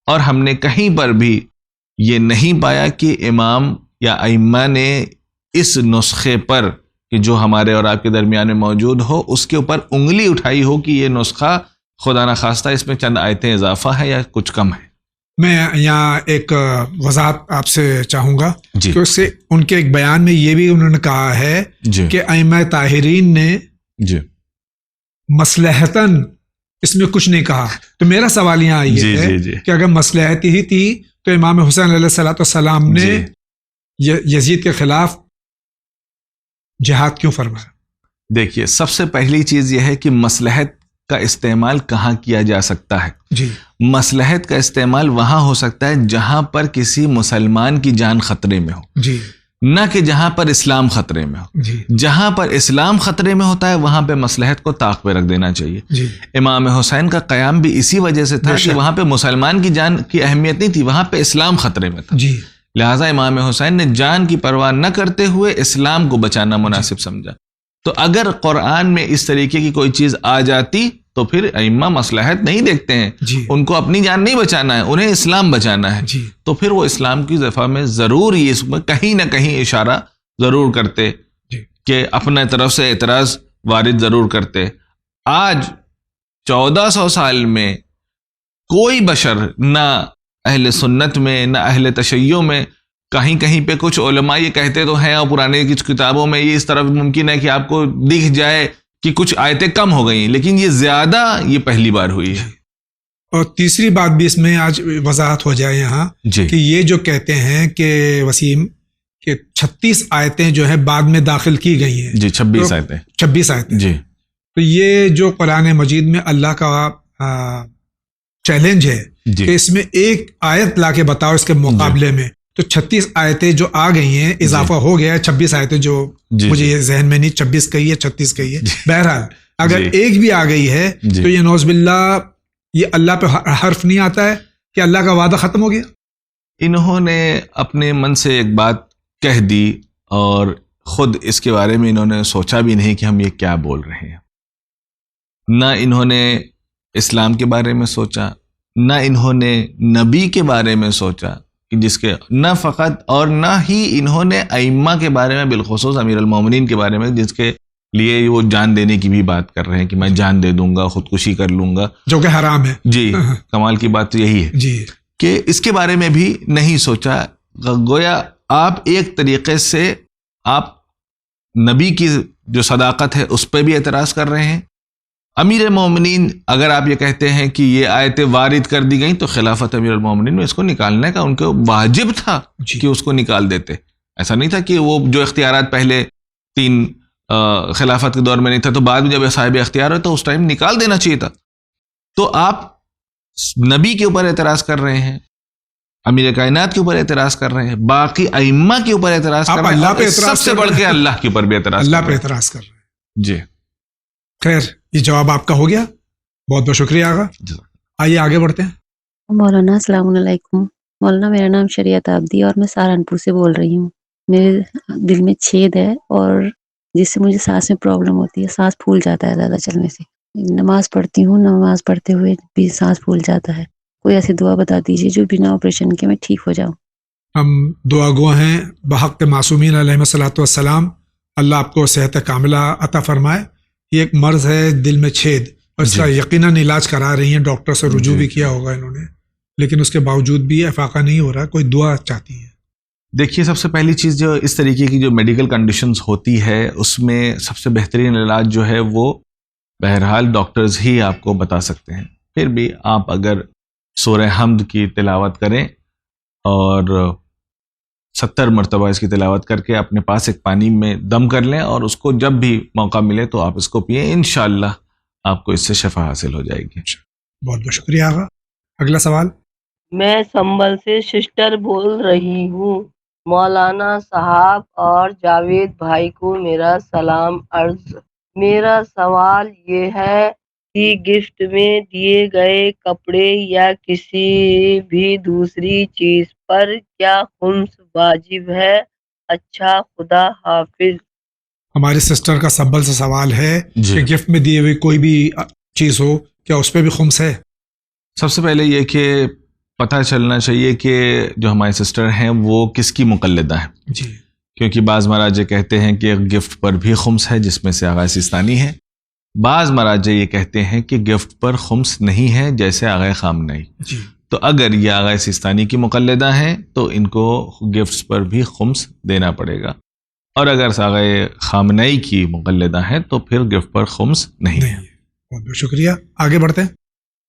اور ہم نے کہیں پر بھی یہ نہیں پایا کہ امام یا ائمہ نے اس نسخے پر کہ جو ہمارے اور آپ کے درمیان میں موجود ہو، اس کے اوپر انگلی اٹھائی ہو کہ یہ نسخہ خدا نخواستہ اس میں چند آیتیں اضافہ ہے یا کچھ کم ہے۔ میں یہاں ایک وضاحت آپ سے چاہوں گا جی کہ اس سے ان کے ایک بیان میں یہ بھی انہوں نے کہا ہے جی کہ ائمہ طاہرین نے جی مصلحتاً اس میں کچھ نہیں کہا۔ تو میرا سوال یہاں یہ جی ہے جی جی کہ اگر مصلحت ہی تھی تو امام حسین علیہ الصلوۃ والسلام نے یزید کے خلاف جہاد کیوں فرمایا؟ دیکھیے، سب سے پہلی چیز یہ ہے کہ مصلحت کا استعمال کہاں کیا جا سکتا ہے۔ جی مصلحت کا استعمال وہاں ہو سکتا ہے جہاں پر کسی مسلمان کی جان خطرے میں ہو، جی نہ کہ جہاں پر اسلام خطرے میں ہو۔ جی جہاں پر اسلام خطرے میں ہوتا ہے وہاں پہ مصلحت کو طاق پہ رکھ دینا چاہیے۔ جی امام حسین کا قیام بھی اسی وجہ سے تھا بے کہ شک۔ وہاں پہ مسلمان کی جان کی اہمیت نہیں تھی، وہاں پہ اسلام خطرے میں تھا، جی لہٰذا امام حسین نے جان کی پرواہ نہ کرتے ہوئے اسلام کو بچانا مناسب سمجھا۔ تو اگر قرآن میں اس طریقے کی کوئی چیز آ جاتی تو پھر ائمہ مصلحت نہیں دیکھتے ہیں، جی ان کو اپنی جان نہیں بچانا ہے، انہیں اسلام بچانا ہے، جی تو پھر وہ اسلام کی دفاع میں ضرور یہ اس میں کہیں نہ کہیں اشارہ ضرور کرتے جی کہ اپنے طرف سے اعتراض وارد ضرور کرتے۔ آج 1400 سال میں کوئی بشر، نہ اہل سنت میں نہ اہل تشیع میں، کہیں کہیں پہ کچھ علماء یہ کہتے تو ہیں، اور پرانے کچھ کتابوں میں یہ اس طرح ممکن ہے کہ آپ کو دکھ جائے کہ کچھ آیتیں کم ہو گئی ہیں، لیکن یہ زیادہ یہ پہلی بار ہوئی ہے۔ اور تیسری بات بھی اس میں آج وضاحت ہو جائے یہاں جی کہ یہ جو کہتے ہیں کہ وسیم کہ 36 آیتیں جو ہے بعد میں داخل کی گئی ہیں، جی 26 آیتیں 26 آیتیں، جی تو یہ جو قرآن مجید میں اللہ کا چیلنج ہے کہ جی اس میں ایک آیت لا کے بتاؤ اس کے مقابلے میں، تو 36 آیتیں جو آ گئی ہیں اضافہ ہو گیا ہے 26 آیتیں جو جی مجھے یہ ذہن میں نہیں 26 کہی ہے 36 کہی ہے، بہرحال اگر جی ایک بھی آ گئی ہے جی تو یہ نعوذ باللہ یہ اللہ پہ حرف نہیں آتا ہے کہ اللہ کا وعدہ ختم ہو گیا؟ انہوں نے اپنے من سے ایک بات کہہ دی، اور خود اس کے بارے میں انہوں نے سوچا بھی نہیں کہ ہم یہ کیا بول رہے ہیں۔ نہ انہوں نے اسلام کے بارے میں سوچا، نہ انہوں نے نبی کے بارے میں سوچا کہ جس کے نہ فقط اور نہ ہی انہوں نے ائمہ کے بارے میں، بالخصوص امیر المومنین کے بارے میں، جس کے لیے وہ جان دینے کی بھی بات کر رہے ہیں کہ میں جان دے دوں گا، خودکشی کر لوں گا، جو کہ حرام ہے۔ جی کمال کی بات تو یہی ہے جی کہ اس کے بارے میں بھی نہیں سوچا۔ گویا آپ ایک طریقے سے آپ نبی کی جو صداقت ہے اس پہ بھی اعتراض کر رہے ہیں۔ امیر مومنین، اگر آپ یہ کہتے ہیں کہ یہ آیتیں وارد کر دی گئیں تو خلافت امیر المومنین میں اس کو نکالنے کا ان کو واجب تھا جی کہ اس کو نکال دیتے۔ ایسا نہیں تھا کہ وہ جو اختیارات پہلے 3 خلافت کے دور میں نہیں تھا تو بعد میں جب صاحب اختیار ہو تو اس ٹائم نکال دینا چاہیے تھا۔ تو آپ نبی کے اوپر اعتراض کر رہے ہیں، امیر کائنات کے اوپر اعتراض کر رہے ہیں، باقی ائمہ کے اوپر اعتراض آپ کر رہے ہیں، اللہ اور پہ اعتراض سب سے کر بڑھ رہے کے ہیں۔ اللہ کے اوپر بھی اعتراض اللہ کر پہ رہے ہیں۔ اعتراض کر رہے ہیں۔ جی خیر، یہ جواب آپ کا ہو گیا، بہت بہت شکریہ آغا۔ آئیے آگے بڑھتے ہیں۔ مولانا السلام علیکم۔ مولانا میرا نام شریعت آبدی اور میں سہارنپور سے بول رہی ہوں۔ میرے دل میں چھید ہے اور جس سے مجھے سانس میں پرابلم ہوتی ہے، سانس پھول جاتا ہے زیادہ چلنے سے۔ نماز پڑھتی ہوں، نماز پڑھتے ہوئے بھی سانس پھول جاتا ہے۔ کوئی ایسی دعا بتا دیجیے جو بنا آپریشن کے میں ٹھیک ہو جاؤں۔ ہم دعا گو ہیں بحق معصومین علیہ الصلوۃ والسلام، اللہ آپ کو صحت کاملہ عطا فرمائے۔ یہ ایک مرض ہے دل میں چھید، اور اس کا یقیناً علاج کرا رہی ہیں، ڈاکٹر سے رجوع بھی کیا ہوگا انہوں نے، لیکن اس کے باوجود بھی افاقہ نہیں ہو رہا، کوئی دعا چاہتی ہیں؟ دیکھیے، سب سے پہلی چیز جو اس طریقے کی جو میڈیکل کنڈیشنز ہوتی ہے اس میں سب سے بہترین علاج جو ہے وہ بہرحال ڈاکٹرز ہی آپ کو بتا سکتے ہیں۔ پھر بھی آپ اگر سورہ حمد کی تلاوت کریں اور 70 مرتبہ اس کی تلاوت کر کے اپنے پاس ایک پانی میں دم کر لیں اور اس کو جب بھی موقع ملے تو آپ اس کو پئیں، انشاءاللہ آپ کو اس سے شفا حاصل ہو جائے گی۔ بہت بہت شکریہ آغا۔ اگلا سوال۔ میں سنبل سے سسٹر بول رہی ہوں۔ مولانا صاحب اور جاوید بھائی کو میرا سلام عرض۔ میرا سوال یہ ہے کہ گفٹ میں دیے گئے کپڑے یا کسی بھی دوسری چیز پر کیا خمس واجب ہے؟ اچھا، خدا حافظ۔ ہماری سسٹر کا سنبل سے سوال ہے کہ گفٹ میں دیے ہوئے کوئی بھی چیز ہو، کیا اس پہ بھی خمس ہے؟ سب سے پہلے یہ کہ پتہ چلنا چاہیے کہ جو ہمارے سسٹر ہیں وہ کس کی مقلدہ ہیں، جی، کیونکہ بعض مراجع کہتے ہیں کہ گفٹ پر بھی خمس ہے، جس میں سے آغا سیستانی ہے۔ بعض مراجع یہ کہتے ہیں کہ گفٹ پر خمس نہیں ہے، جیسے آغا خامنئی۔ جی، تو اگر یہ آغا سیستانی کی مقلدہ ہیں تو ان کو گفٹس پر بھی خمس دینا پڑے گا، اور اگر آغا خامنئی کی مقلدہ ہیں تو پھر گفٹ پر خمس نہیں ہے۔ بہت بہت شکریہ، آگے بڑھتے ہیں۔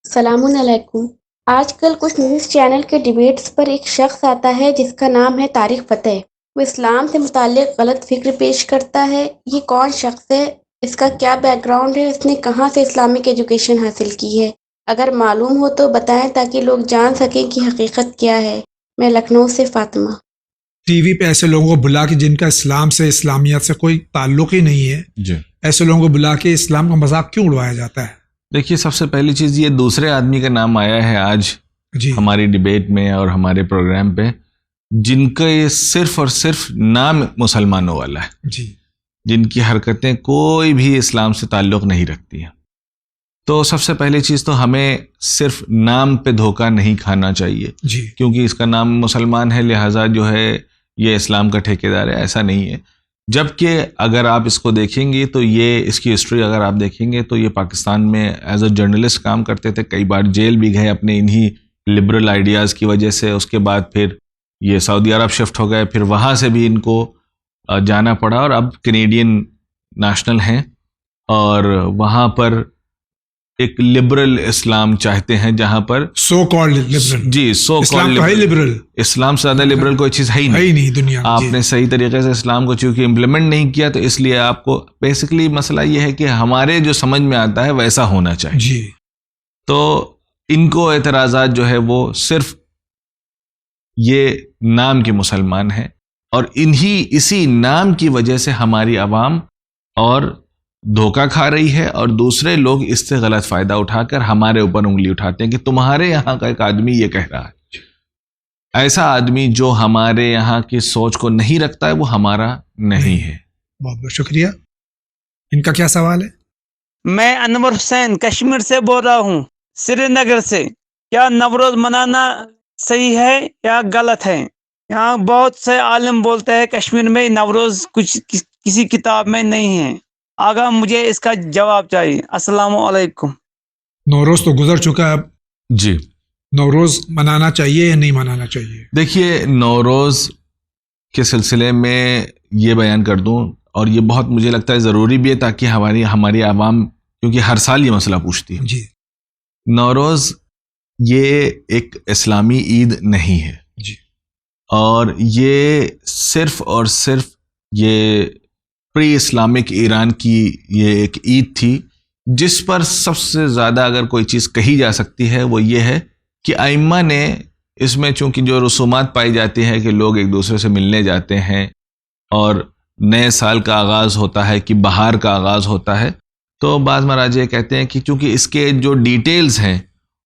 السلام علیکم۔ آج کل کچھ نیوز چینل کے ڈیبیٹس پر ایک شخص آتا ہے جس کا نام ہے طارق فتح۔ وہ اسلام سے متعلق غلط فکر پیش کرتا ہے۔ یہ کون شخص ہے؟ اس کا کیا بیک گراؤنڈ ہے؟ اس نے کہاں سے اسلامک ایجوکیشن حاصل کی ہے؟ اگر معلوم ہو تو بتائیں تاکہ لوگ جان سکیں کہ حقیقت کیا ہے۔ میں لکھنؤ سے فاطمہ۔ ٹی وی پہ ایسے لوگوں کو بلا کے جن کا اسلام سے، اسلامیت سے کوئی تعلق ہی نہیں ہے، جی، ایسے لوگوں کو بلا کے اسلام کا مذاق کیوں اڑوایا جاتا ہے؟ دیکھیے، سب سے پہلی چیز یہ دوسرے آدمی کا نام آیا ہے آج جی، ہماری ڈیبیٹ میں اور ہمارے پروگرام پہ، جن کا یہ صرف اور صرف نام مسلمانوں والا ہے، جی، جن کی حرکتیں کوئی بھی اسلام سے تعلق نہیں رکھتی ہیں۔ تو سب سے پہلی چیز تو ہمیں صرف نام پہ دھوکہ نہیں کھانا چاہیے، جی، کیونکہ اس کا نام مسلمان ہے لہٰذا جو ہے یہ اسلام کا ٹھیکیدار ہے، ایسا نہیں ہے۔ جبکہ اگر آپ اس کو دیکھیں گے تو یہ اس کی ہسٹری اگر آپ دیکھیں گے تو یہ پاکستان میں ایز اے جرنلسٹ کام کرتے تھے، کئی بار جیل بھی گئے اپنے انہی لبرل آئیڈیاز کی وجہ سے۔ اس کے بعد پھر یہ سعودی عرب شفٹ ہو گئے، پھر وہاں سے بھی ان کو جانا پڑا، اور اب کینیڈین نیشنل ہیں، اور وہاں پر ایک لبرل اسلام چاہتے ہیں جہاں پر سو کالڈ لبرل، جی، سو اسلام تو ہے لبرل، اسلام سے زیادہ لبرل کوئی چیز ہے ہی نہیں دنیا میں۔ آپ نے صحیح طریقے سے اسلام کو چونکہ امپلیمنٹ نہیں کیا، تو اس لیے آپ کو بیسیکلی مسئلہ یہ ہے کہ ہمارے جو سمجھ میں آتا ہے ویسا ہونا چاہیے۔ جی، تو ان کو اعتراضات جو ہے وہ صرف یہ نام کے مسلمان ہیں، اور اسی نام کی وجہ سے ہماری عوام اور دھوکہ کھا رہی ہے، اور دوسرے لوگ اس سے غلط فائدہ اٹھا کر ہمارے اوپر انگلی اٹھاتے ہیں کہ تمہارے یہاں کا ایک آدمی یہ کہہ رہا ہے۔ ایسا آدمی جو ہمارے یہاں کی سوچ کو نہیں رکھتا ہے وہ ہمارا نہیں ہے۔ بہت بہت شکریہ۔ ان کا کیا سوال ہے؟ میں انور حسین کشمیر سے بول رہا ہوں، سری نگر سے۔ کیا نوروز منانا صحیح ہے یا غلط ہے؟ یہاں بہت سے عالم بولتے ہیں کشمیر میں نوروز کسی کتاب میں نہیں ہے۔ آگا مجھے اس کا جواب چاہیے۔ السلام علیکم۔ نوروز تو گزر چکا ہے، اب جی، نوروز منانا چاہیے یا نہیں منانا چاہیے؟ دیکھیے، نوروز کے سلسلے میں یہ بیان کر دوں، اور یہ بہت مجھے لگتا ہے ضروری بھی ہے تاکہ ہماری عوام، کیونکہ ہر سال یہ مسئلہ پوچھتی ہے۔ جی، نوروز یہ ایک اسلامی عید نہیں ہے، جی، اور یہ صرف اور صرف یہ پری اسلامک ایران کی یہ ایک عید تھی، جس پر سب سے زیادہ اگر کوئی چیز کہی جا سکتی ہے وہ یہ ہے کہ ائمہ نے اس میں چونکہ جو رسومات پائی جاتی ہیں کہ لوگ ایک دوسرے سے ملنے جاتے ہیں، اور نئے سال کا آغاز ہوتا ہے کہ بہار کا آغاز ہوتا ہے، تو بعض مراجع کہتے ہیں کہ چونکہ اس کے جو ڈیٹیلز ہیں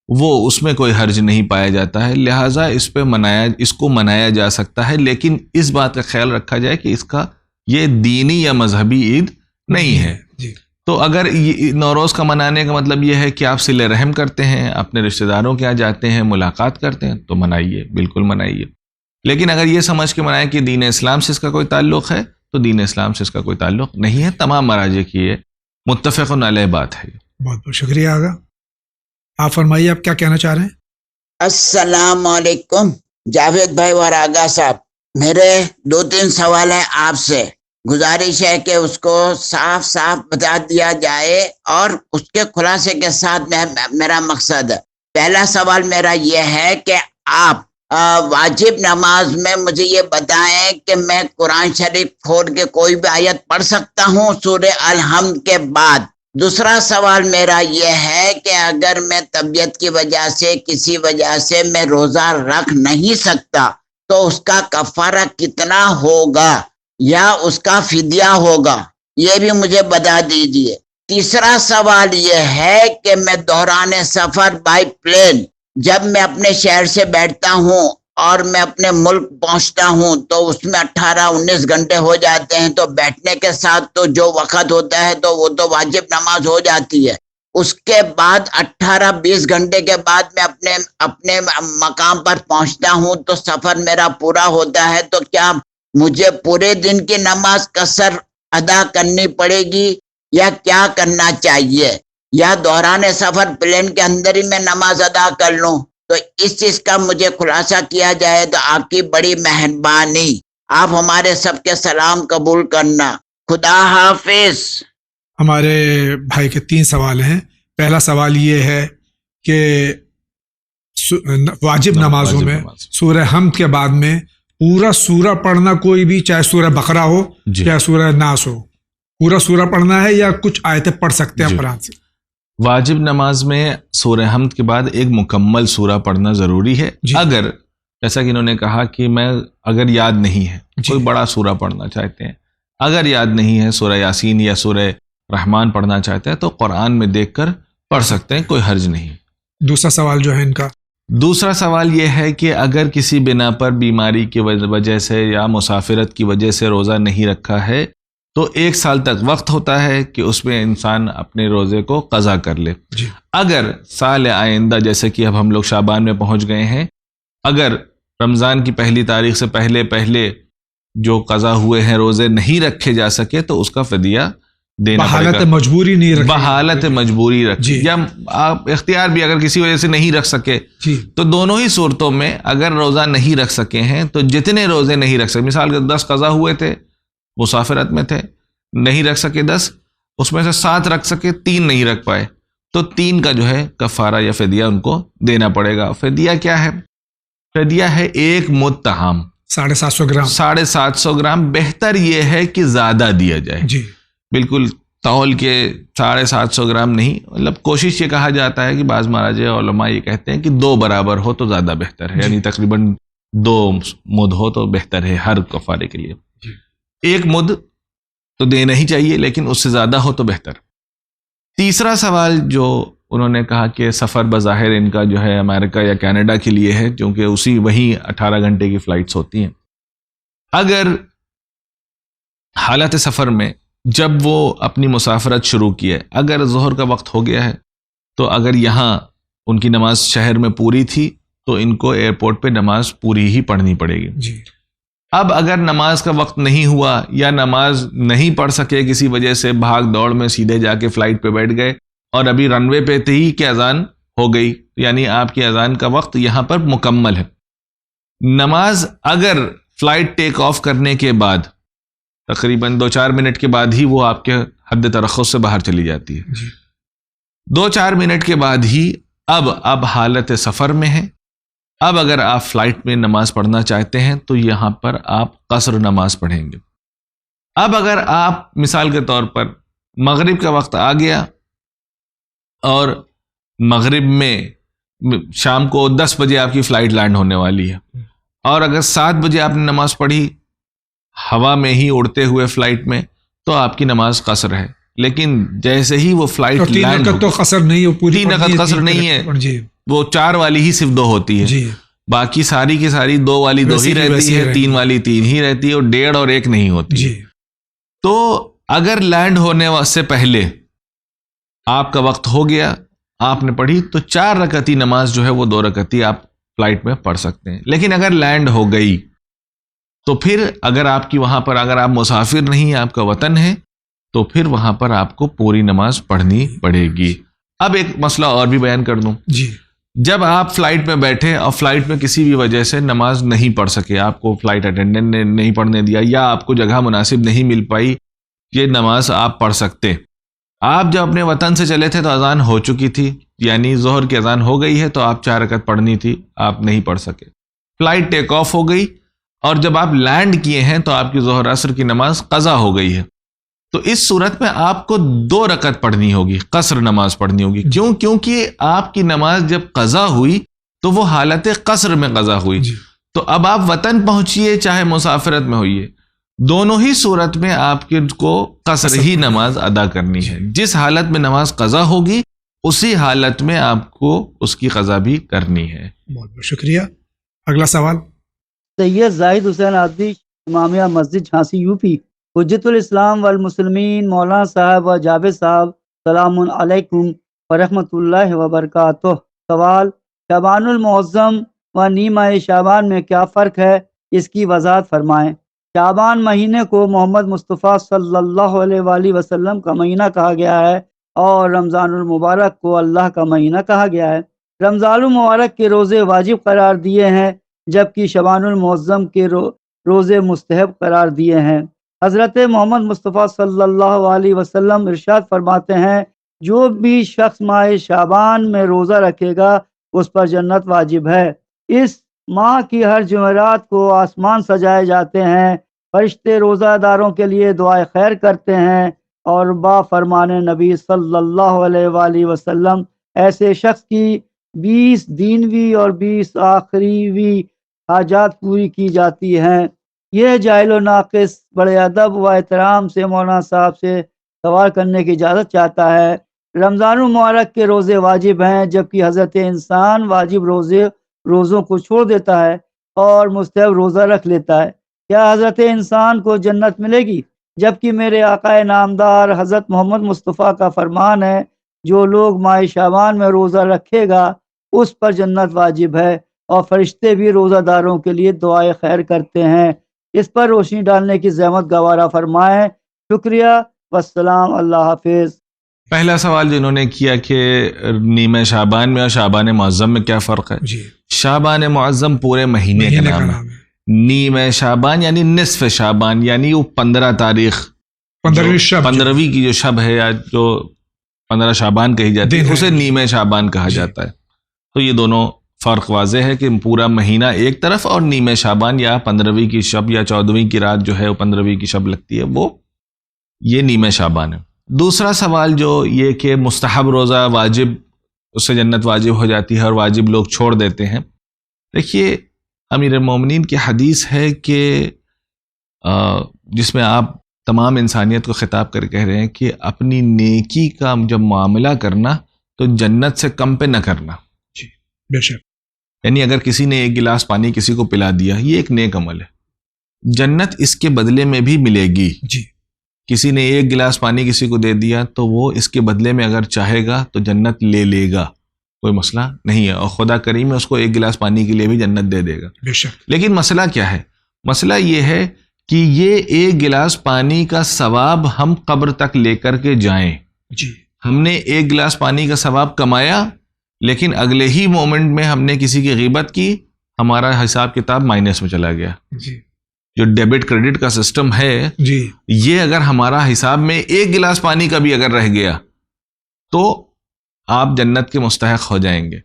وہ اس میں کوئی حرج نہیں پایا جاتا ہے، لہٰذا اس کو منایا جا سکتا ہے، لیکن اس بات کا خیال رکھا جائے کہ اس کا یہ دینی یا مذہبی عید نہیں ہے. جی. تو اگر نوروز کا منانے کا مطلب یہ ہے کہ آپ صلہ رحم کرتے ہیں، اپنے رشتہ داروں کے یہاں جاتے ہیں، ملاقات کرتے ہیں، تو منائیے، بالکل منائیے. لیکن اگر یہ سمجھ کے منائیں کہ دین اسلام سے اس کا کوئی تعلق ہے، تو دین اسلام سے اس کا کوئی تعلق نہیں ہے. تمام مراجع کی یہ متفق علیہ بات ہے. بہت بہت شکریہ آغا. آپ فرمائیے، آپ کیا کہنا چاہ رہے ہیں؟ السلام علیکم جاوید بھائی اور آغا صاحب. میرے 2-3 سوال ہیں آپ سے. گزارش ہے کہ اس کو صاف صاف بتا دیا جائے اور اس کے خلاصے کے ساتھ میرا مقصد ہے. پہلا سوال میرا یہ ہے کہ آپ واجب نماز میں مجھے یہ بتائیں کہ میں قرآن شریف کھول کے کوئی بھی آیت پڑھ سکتا ہوں سورہ الحمد کے بعد؟ دوسرا سوال میرا یہ ہے کہ اگر میں طبیعت کی وجہ سے کسی وجہ سے میں روزہ رکھ نہیں سکتا تو اس کا کفارہ کتنا ہوگا یا اس کا فدیہ ہوگا؟ یہ بھی مجھے بتا دیجئے. تیسرا سوال یہ ہے کہ میں دوران سفر بائی پلین جب میں اپنے شہر سے بیٹھتا ہوں اور میں اپنے ملک پہنچتا ہوں تو اس میں 18-19 گھنٹے ہو جاتے ہیں، تو بیٹھنے کے ساتھ تو جو وقت ہوتا ہے تو وہ تو واجب نماز ہو جاتی ہے. اس کے بعد 18-20 گھنٹے کے بعد میں اپنے مقام پر پہنچتا ہوں تو سفر میرا پورا ہوتا ہے. تو کیا مجھے پورے دن کی نماز قصر ادا کرنی پڑے گی یا کیا کرنا چاہیے، یا دوران سفر پلین کے اندر ہی میں نماز ادا کر لوں؟ تو اس چیز کا مجھے خلاصہ کیا جائے تو آپ کی بڑی مہربانی. آپ ہمارے سب کے سلام قبول کرنا. خدا حافظ. ہمارے بھائی کے 3 سوال ہیں. پہلا سوال یہ ہے کہ واجب نمازوں میں سورہ حمد کے بعد میں پورا سورہ پڑھنا، کوئی بھی، چاہے سورہ بقرہ ہو چاہے سورہ ناس ہو، پورا سورہ پڑھنا ہے یا کچھ آیتیں پڑھ سکتے ہیں قرآن سے؟ واجب نماز میں سورہ حمد کے بعد ایک مکمل سورہ پڑھنا ضروری ہے. اگر جیسا کہ انہوں نے کہا کہ میں اگر یاد نہیں ہے، کوئی بڑا سورہ پڑھنا چاہتے ہیں، اگر یاد نہیں ہے سورہ یاسین یا سورہ رحمان پڑھنا چاہتے ہیں تو قرآن میں دیکھ کر پڑھ سکتے ہیں، کوئی حرج نہیں. دوسرا سوال جو ہے ان کا، دوسرا سوال یہ ہے کہ اگر کسی بنا پر بیماری کی وجہ سے یا مسافرت کی وجہ سے روزہ نہیں رکھا ہے تو 1 سال تک وقت ہوتا ہے کہ اس میں انسان اپنے روزے کو قضا کر لے. اگر سال آئندہ، جیسے کہ اب ہم لوگ شعبان میں پہنچ گئے ہیں، اگر رمضان کی پہلی تاریخ سے پہلے جو قضا ہوئے ہیں روزے نہیں رکھے جا سکے تو اس کا فدیہ دینا پڑے گا. بحالت مجبوری نہیں رکھے، بحالت مجبوری رکھے یا آپ اختیار بھی اگر کسی وجہ سے نہیں رکھ سکے تو دونوں ہی صورتوں میں اگر روزہ نہیں رکھ سکے ہیں تو جتنے روزے نہیں رکھ سکے، مثال کے 10 قضا ہوئے تھے، مسافرت میں تھے، نہیں رکھ سکے 10، اس میں سے 7 رکھ سکے، 3 نہیں رکھ پائے، تو 3 کا جو ہے کفارہ یا فدیہ ان کو دینا پڑے گا. فدیہ کیا ہے؟ فدیہ ہے 1 مد طعام، 750 گرام. 750 گرام. بہتر یہ ہے کہ زیادہ دیا جائے، بالکل تول کے 750 گرام نہیں. مطلب کوشش یہ کہا جاتا ہے کہ بعض مراجع علماء یہ کہتے ہیں کہ 2 برابر ہو تو زیادہ بہتر ہے، یعنی تقریباً 2 مد ہو تو بہتر ہے ہر کفارے کے لیے. 1 مد تو دینا ہی چاہیے لیکن اس سے زیادہ ہو تو بہتر. تیسرا سوال جو انہوں نے کہا کہ سفر بظاہر ان کا جو ہے امریکہ یا کینیڈا کے لیے ہے، کیونکہ وہیں 18 گھنٹے کی فلائٹس ہوتی ہیں. اگر حالت سفر میں جب وہ اپنی مسافرت شروع کی ہے، اگر ظہر کا وقت ہو گیا ہے تو اگر یہاں ان کی نماز شہر میں پوری تھی تو ان کو ایئرپورٹ پہ نماز پوری ہی پڑھنی پڑے گی. اب اگر نماز کا وقت نہیں ہوا یا نماز نہیں پڑھ سکے کسی وجہ سے، بھاگ دوڑ میں سیدھے جا کے فلائٹ پہ بیٹھ گئے اور ابھی رن وے پہ تھے ہی کہ اذان ہو گئی، یعنی آپ کی اذان کا وقت یہاں پر مکمل ہے. نماز اگر فلائٹ ٹیک آف کرنے کے بعد تقریباً 2-4 منٹ کے بعد ہی وہ آپ کے حد ترخص سے باہر چلی جاتی ہے. 2-4 منٹ کے بعد ہی اب حالت سفر میں ہے. اب اگر آپ فلائٹ میں نماز پڑھنا چاہتے ہیں تو یہاں پر آپ قصر نماز پڑھیں گے. اب اگر آپ مثال کے طور پر مغرب کا وقت آ گیا اور مغرب میں شام کو 10 بجے آپ کی فلائٹ لینڈ ہونے والی ہے اور اگر 7 بجے آپ نے نماز پڑھی ہوا میں ہی اڑتے ہوئے فلائٹ میں تو آپ کی نماز قصر ہے. لیکن جیسے ہی وہ فلائٹ لینڈ تو قصر نہیں ہے، پوری 3 رکعت قصر نہیں ہے، وہ 4 والی ہی صرف 2 ہوتی ہے، باقی ساری کی ساری 2 والی 2 ہی رہتی ہے، 3 والی 3 ہی رہتی ہے، اور 1.5 اور 1 نہیں ہوتی. تو اگر لینڈ ہونے سے پہلے آپ کا وقت ہو گیا، آپ نے پڑھی، تو 4 رکعتی نماز جو ہے وہ 2 رکعتی آپ فلائٹ میں پڑھ سکتے ہیں. لیکن اگر لینڈ ہو گئی تو پھر اگر آپ کی وہاں پر، اگر آپ مسافر نہیں، آپ کا وطن ہے، تو پھر وہاں پر آپ کو پوری نماز پڑھنی پڑے گی. اب ایک مسئلہ اور بھی بیان کر دوں. جی. جب آپ فلائٹ میں بیٹھے اور فلائٹ میں کسی بھی وجہ سے نماز نہیں پڑھ سکے، آپ کو فلائٹ اٹینڈنٹ نے نہیں پڑھنے دیا یا آپ کو جگہ مناسب نہیں مل پائی، یہ نماز آپ پڑھ سکتے. آپ جب اپنے وطن سے چلے تھے تو اذان ہو چکی تھی، یعنی ظہر کی اذان ہو گئی ہے، تو آپ 4 رکعت پڑھنی تھی، آپ نہیں پڑھ سکے. فلائٹ ٹیک آف ہو گئی اور جب آپ لینڈ کیے ہیں تو آپ کی ظہر عصر کی نماز قضا ہو گئی ہے. تو اس صورت میں آپ کو 2 رکعت پڑھنی ہوگی، قصر نماز پڑھنی ہوگی. کیوں؟ کیونکہ آپ کی نماز جب قضا ہوئی تو وہ حالت قصر میں قضا ہوئی. تو اب آپ وطن پہنچیے چاہے مسافرت میں ہوئیے، دونوں ہی صورت میں آپ کو قصر ہی نماز ادا کرنی ہے. جس حالت میں نماز قضا ہوگی اسی حالت میں آپ کو اس کی قضا بھی کرنی ہے. بہت بہت شکریہ. اگلا سوال سید زاہد حسین عادی، امامیہ مسجد جھانسی یو پی. حجت الاسلام والمسلمین مولانا صاحب و جاوید صاحب، سلام علیکم ورحمۃ اللہ وبرکاتہ. سوال: شعبان المعظم و نیمہ شعبان میں کیا فرق ہے؟ اس کی وضاحت فرمائیں. شعبان مہینے کو محمد مصطفیٰ صلی اللہ علیہ وآلہ وسلم کا مہینہ کہا گیا ہے اور رمضان المبارک کو اللہ کا مہینہ کہا گیا ہے. رمضان المبارک کے روزے واجب قرار دیے ہیں جبکہ شعبان المعظم کے روزے مستحب قرار دیے ہیں. حضرت محمد مصطفیٰ صلی اللہ علیہ وسلم ارشاد فرماتے ہیں، جو بھی شخص ماہ شعبان میں روزہ رکھے گا اس پر جنت واجب ہے. اس ماہ کی ہر جمعرات کو آسمان سجائے جاتے ہیں، فرشتے روزہ داروں کے لیے دعائے خیر کرتے ہیں اور با فرمان نبی صلی اللہ علیہ وآلہ وسلم ایسے شخص کی 20 دینوی اور 20 آخریوی حاجات پوری کی جاتی ہیں. یہ جاہل و ناقص بڑے ادب و احترام سے مولانا صاحب سے سوال کرنے کی اجازت چاہتا ہے. رمضان المبارک کے روزے واجب ہیں جبکہ حضرت انسان واجب روزوں کو چھوڑ دیتا ہے اور مستحب روزہ رکھ لیتا ہے. کیا حضرت انسان کو جنت ملے گی؟ جبکہ میرے آقا نامدار حضرت محمد مصطفیٰ کا فرمان ہے، جو لوگ ماہ شعبان میں روزہ رکھے گا اس پر جنت واجب ہے اور فرشتے بھی روزہ داروں کے لیے دعائے خیر کرتے ہیں. اس پر روشنی ڈالنے کی زحمت گوارا فرمائیں. شکریہ والسلام. اللہ حافظ. پہلا سوال جنہوں نے کیا کہ نیمہ شعبان میں اور شعبان معظم میں کیا فرق ہے. شعبان معظم پورے مہینے کا نام ہے. نیمہ شعبان یعنی نصف شعبان، یعنی وہ 15 تاریخ، 15ویں کی جو شب ہے یا جو 15 شعبان کہی جاتی ہے اسے نیمہ شعبان کہا جاتا ہے. تو یہ دونوں فرق واضح ہے کہ پورا مہینہ ایک طرف اور نیمہ شعبان یا 15ویں کی شب یا 14ویں کی رات جو ہے وہ 15ویں کی شب لگتی ہے، وہ یہ نیمہ شعبان ہے. دوسرا سوال جو یہ کہ مستحب روزہ واجب، اس سے جنت واجب ہو جاتی ہے اور واجب لوگ چھوڑ دیتے ہیں. دیکھیے امیر المومنین کی حدیث ہے کہ جس میں آپ تمام انسانیت کو خطاب کر کہہ رہے ہیں کہ اپنی نیکی کا جب معاملہ کرنا تو جنت سے کم پہ نہ کرنا. جی بے شک. یعنی اگر کسی نے 1 گلاس پانی کسی کو پلا دیا، یہ ایک نیک عمل ہے، جنت اس کے بدلے میں بھی ملے گی. جی. کسی نے 1 گلاس پانی کسی کو دے دیا تو وہ اس کے بدلے میں اگر چاہے گا تو جنت لے لے گا، کوئی مسئلہ نہیں ہے، اور خدا کریم ہے اس کو 1 گلاس پانی کے لیے بھی جنت دے دے گا. بے شک. لیکن مسئلہ کیا ہے؟ مسئلہ یہ ہے کہ یہ 1 گلاس پانی کا ثواب ہم قبر تک لے کر کے جائیں. جی. ہم نے 1 گلاس پانی کا ثواب کمایا لیکن اگلے ہی مومنٹ میں ہم نے کسی کی غیبت کی، ہمارا حساب کتاب مائنس میں چلا گیا. جی. جو ڈیبٹ کریڈٹ کا سسٹم ہے، جی، یہ اگر ہمارا حساب میں 1 گلاس پانی کا بھی اگر رہ گیا تو آپ جنت کے مستحق ہو جائیں گے.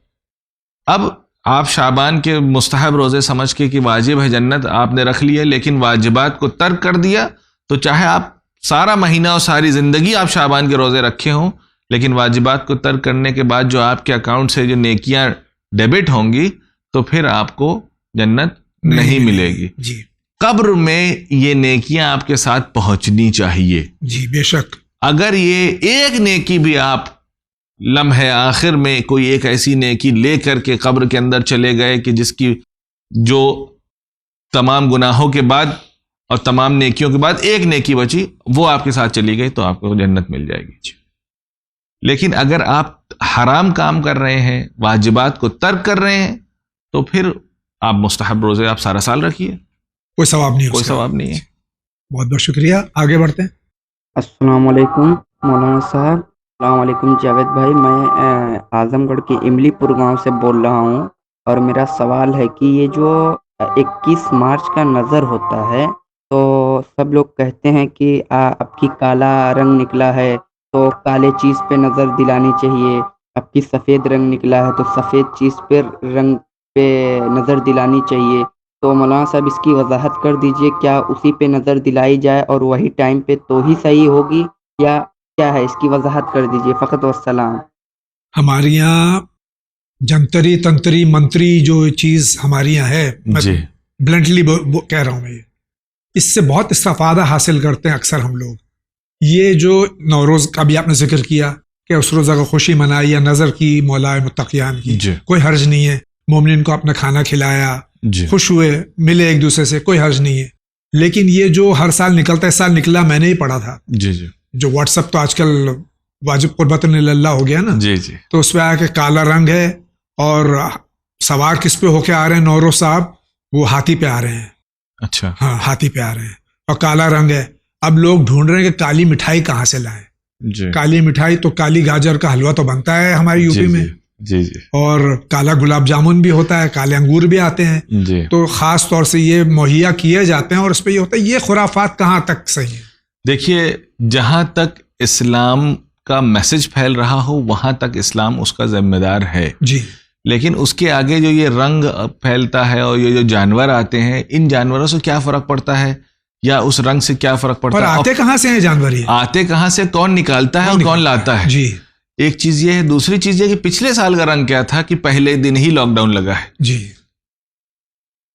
اب آپ شعبان کے مستحب روزے سمجھ کے کہ واجب ہے جنت آپ نے رکھ لیا، لیکن واجبات کو ترک کر دیا، تو چاہے آپ سارا مہینہ اور ساری زندگی آپ شعبان کے روزے رکھے ہوں، لیکن واجبات کو ترک کرنے کے بعد جو آپ کے اکاؤنٹ سے جو نیکیاں ڈیبٹ ہوں گی تو پھر آپ کو جنت نہیں ملے گی. جی. قبر میں یہ نیکیاں آپ کے ساتھ پہنچنی چاہیے. جی بے شک. اگر یہ ایک نیکی بھی آپ لمحے آخر میں کوئی ایک ایسی نیکی لے کر کے قبر کے اندر چلے گئے کہ جس کی جو تمام گناہوں کے بعد اور تمام نیکیوں کے بعد ایک نیکی بچی، وہ آپ کے ساتھ چلی گئی تو آپ کو جنت مل جائے گی. لیکن اگر آپ حرام کام کر رہے ہیں، واجبات کو ترک کر رہے ہیں، تو پھر آپ مستحب روزے آپ سارا سال رکھیے، کوئی ثواب نہیں ہے، کوئی ثواب نہیں ہے. بہت بہت شکریہ. آگے بڑھتے ہیں. السلام علیکم مولانا صاحب. السلام علیکم جاوید بھائی. میں اعظم گڑھ کے املی پور گاؤں سے بول رہا ہوں، اور میرا سوال ہے کہ یہ جو 21 مارچ کا نظر ہوتا ہے، تو سب لوگ کہتے ہیں کہ اب کی کالا رنگ نکلا ہے تو کالے چیز پہ نظر دلانی چاہیے، اب کی سفید رنگ نکلا ہے تو سفید چیز پہ نظر دلانی چاہیے. تو مولانا صاحب اس کی وضاحت کر دیجئے، کیا اسی پہ نظر دلائی جائے اور وہی ٹائم پہ تو ہی صحیح ہوگی، یا کیا ہے؟ اس کی وضاحت کر دیجئے فقط والسلام. ہمارے یہاں جنتری تنتری منتری جو چیز ہمارے یہاں ہے، جی بلنٹلی کہہ رہا ہوں میں، اس سے بہت استفادہ حاصل کرتے ہیں اکثر ہم لوگ. یہ جو نوروز کا بھی آپ نے ذکر کیا کہ اس روزہ کو خوشی منائی یا نظر کی مولا متقیان کی، جی کوئی حرج نہیں ہے. مومنین کو اپنا کھانا کھلایا، جی خوش ہوئے، ملے ایک دوسرے سے، کوئی حرج نہیں ہے. لیکن یہ جو ہر سال نکلتا ہے، اس سال نکلا میں نے ہی پڑھا تھا، جی جی جو واٹس ایپ تو آج کل واجب قربت اللہ ہو گیا نا، جی جی تو اس پہ آیا کہ کالا رنگ ہے، اور سوار کس پہ ہو کے آ رہے ہیں نوروز صاحب؟ وہ ہاتھی پہ آ رہے ہیں. اچھا ہاں ہاتھی پہ آ رہے ہیں اور کالا رنگ ہے. اب لوگ ڈھونڈ رہے ہیں کہ کالی مٹھائی کہاں سے لائیں. جی کالی مٹھائی تو کالی گاجر کا حلوہ تو بنتا ہے ہماری یو پی میں، جی جی اور کالا گلاب جامن بھی ہوتا ہے، کالے انگور بھی آتے ہیں. جی. تو خاص طور سے یہ مہیا کیے جاتے ہیں، اور اس پہ یہ ہوتا ہے. یہ خرافات کہاں تک صحیح ہیں؟ دیکھیے، جہاں تک اسلام کا میسج پھیل رہا ہو وہاں تک اسلام اس کا ذمہ دار ہے. جی. لیکن اس کے آگے جو یہ رنگ پھیلتا ہے اور یہ جو جانور آتے ہیں، ان جانوروں سے کیا فرق پڑتا ہے، یا اس رنگ سے کیا فرق پڑتا اور ہے؟ آتے کہاں سے ہیں جانور؟ یہ آتے کہاں سے، کون نکالتا ہے اور کون لاتا ہے؟ جی. ایک چیز یہ ہے. دوسری چیز یہ کہ پچھلے سال کا رنگ کیا تھا کہ پہلے دن ہی لاک ڈاؤن لگا ہے. جی.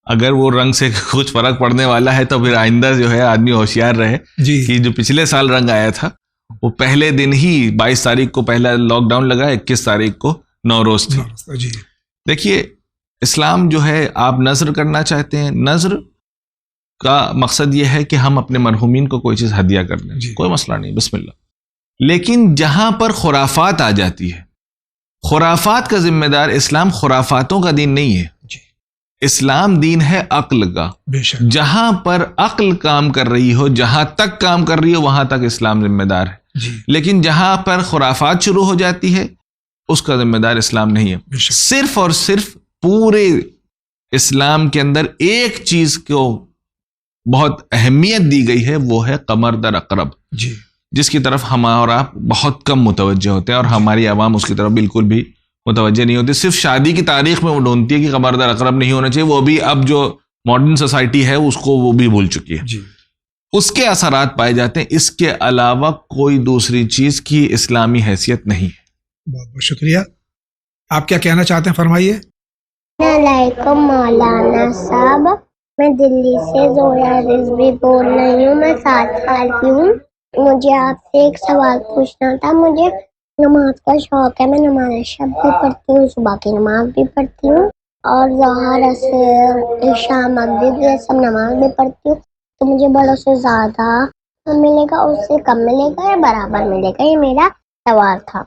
اگر وہ رنگ سے کچھ فرق پڑنے والا ہے تو پھر آئندہ جو ہے آدمی ہوشیار رہے جی. کہ جو پچھلے سال رنگ آیا تھا وہ پہلے دن ہی 22 تاریخ کو پہلا لاک ڈاؤن لگا، 21 تاریخ کو نوروز تھی. جی. دیکھیے، اسلام جو ہے، آپ نذر کرنا چاہتے ہیں، نذر کا مقصد یہ ہے کہ ہم اپنے مرحومین کو کوئی چیز ہدیہ کر دیں. جی. کوئی مسئلہ نہیں، بسم اللہ. لیکن جہاں پر خرافات آ جاتی ہے، خرافات کا ذمہ دار اسلام خرافاتوں کا دین نہیں ہے. جی. اسلام دین ہے عقل کا. بے شک. جہاں پر عقل کام کر رہی ہو، جہاں تک کام کر رہی ہو، وہاں تک اسلام ذمہ دار ہے. جی. لیکن جہاں پر خرافات شروع ہو جاتی ہے اس کا ذمہ دار اسلام نہیں ہے. صرف اور صرف پورے اسلام کے اندر ایک چیز کو بہت اہمیت دی گئی ہے، وہ ہے قمر در عقرب. جی. جس کی طرف ہم اور آپ بہت کم متوجہ ہوتے ہیں، اور ہماری عوام اس کی طرف بالکل بھی متوجہ نہیں ہوتی. صرف شادی کی تاریخ میں وہ ڈھونڈتی ہے کہ قمر در عقرب نہیں ہونا چاہیے. وہ بھی اب جو ماڈرن سوسائٹی ہے اس کو وہ بھی بھول چکی ہے. جی. اس کے اثرات پائے جاتے ہیں. اس کے علاوہ کوئی دوسری چیز کی اسلامی حیثیت نہیں ہے. بہت بہت شکریہ. آپ کیا کہنا چاہتے ہیں، فرمائیے. السلام علیکم مولانا صاحب. میں دلی سے زویا رضوی بول رہی ہوں. میں 7 سال کی ہوں. مجھے آپ سے ایک سوال پوچھنا تھا. مجھے نماز کا شوق ہے. میں نماز شب بھی پڑھتی ہوں، صبح کی نماز بھی پڑھتی ہوں، اور ظہر عصر عشاء مغرب یہ سب نماز بھی پڑھتی ہوں. تو مجھے بڑوں سے زیادہ ملے گا، اس سے کم ملے گا، یا برابر ملے گا؟ یہ میرا سوال تھا.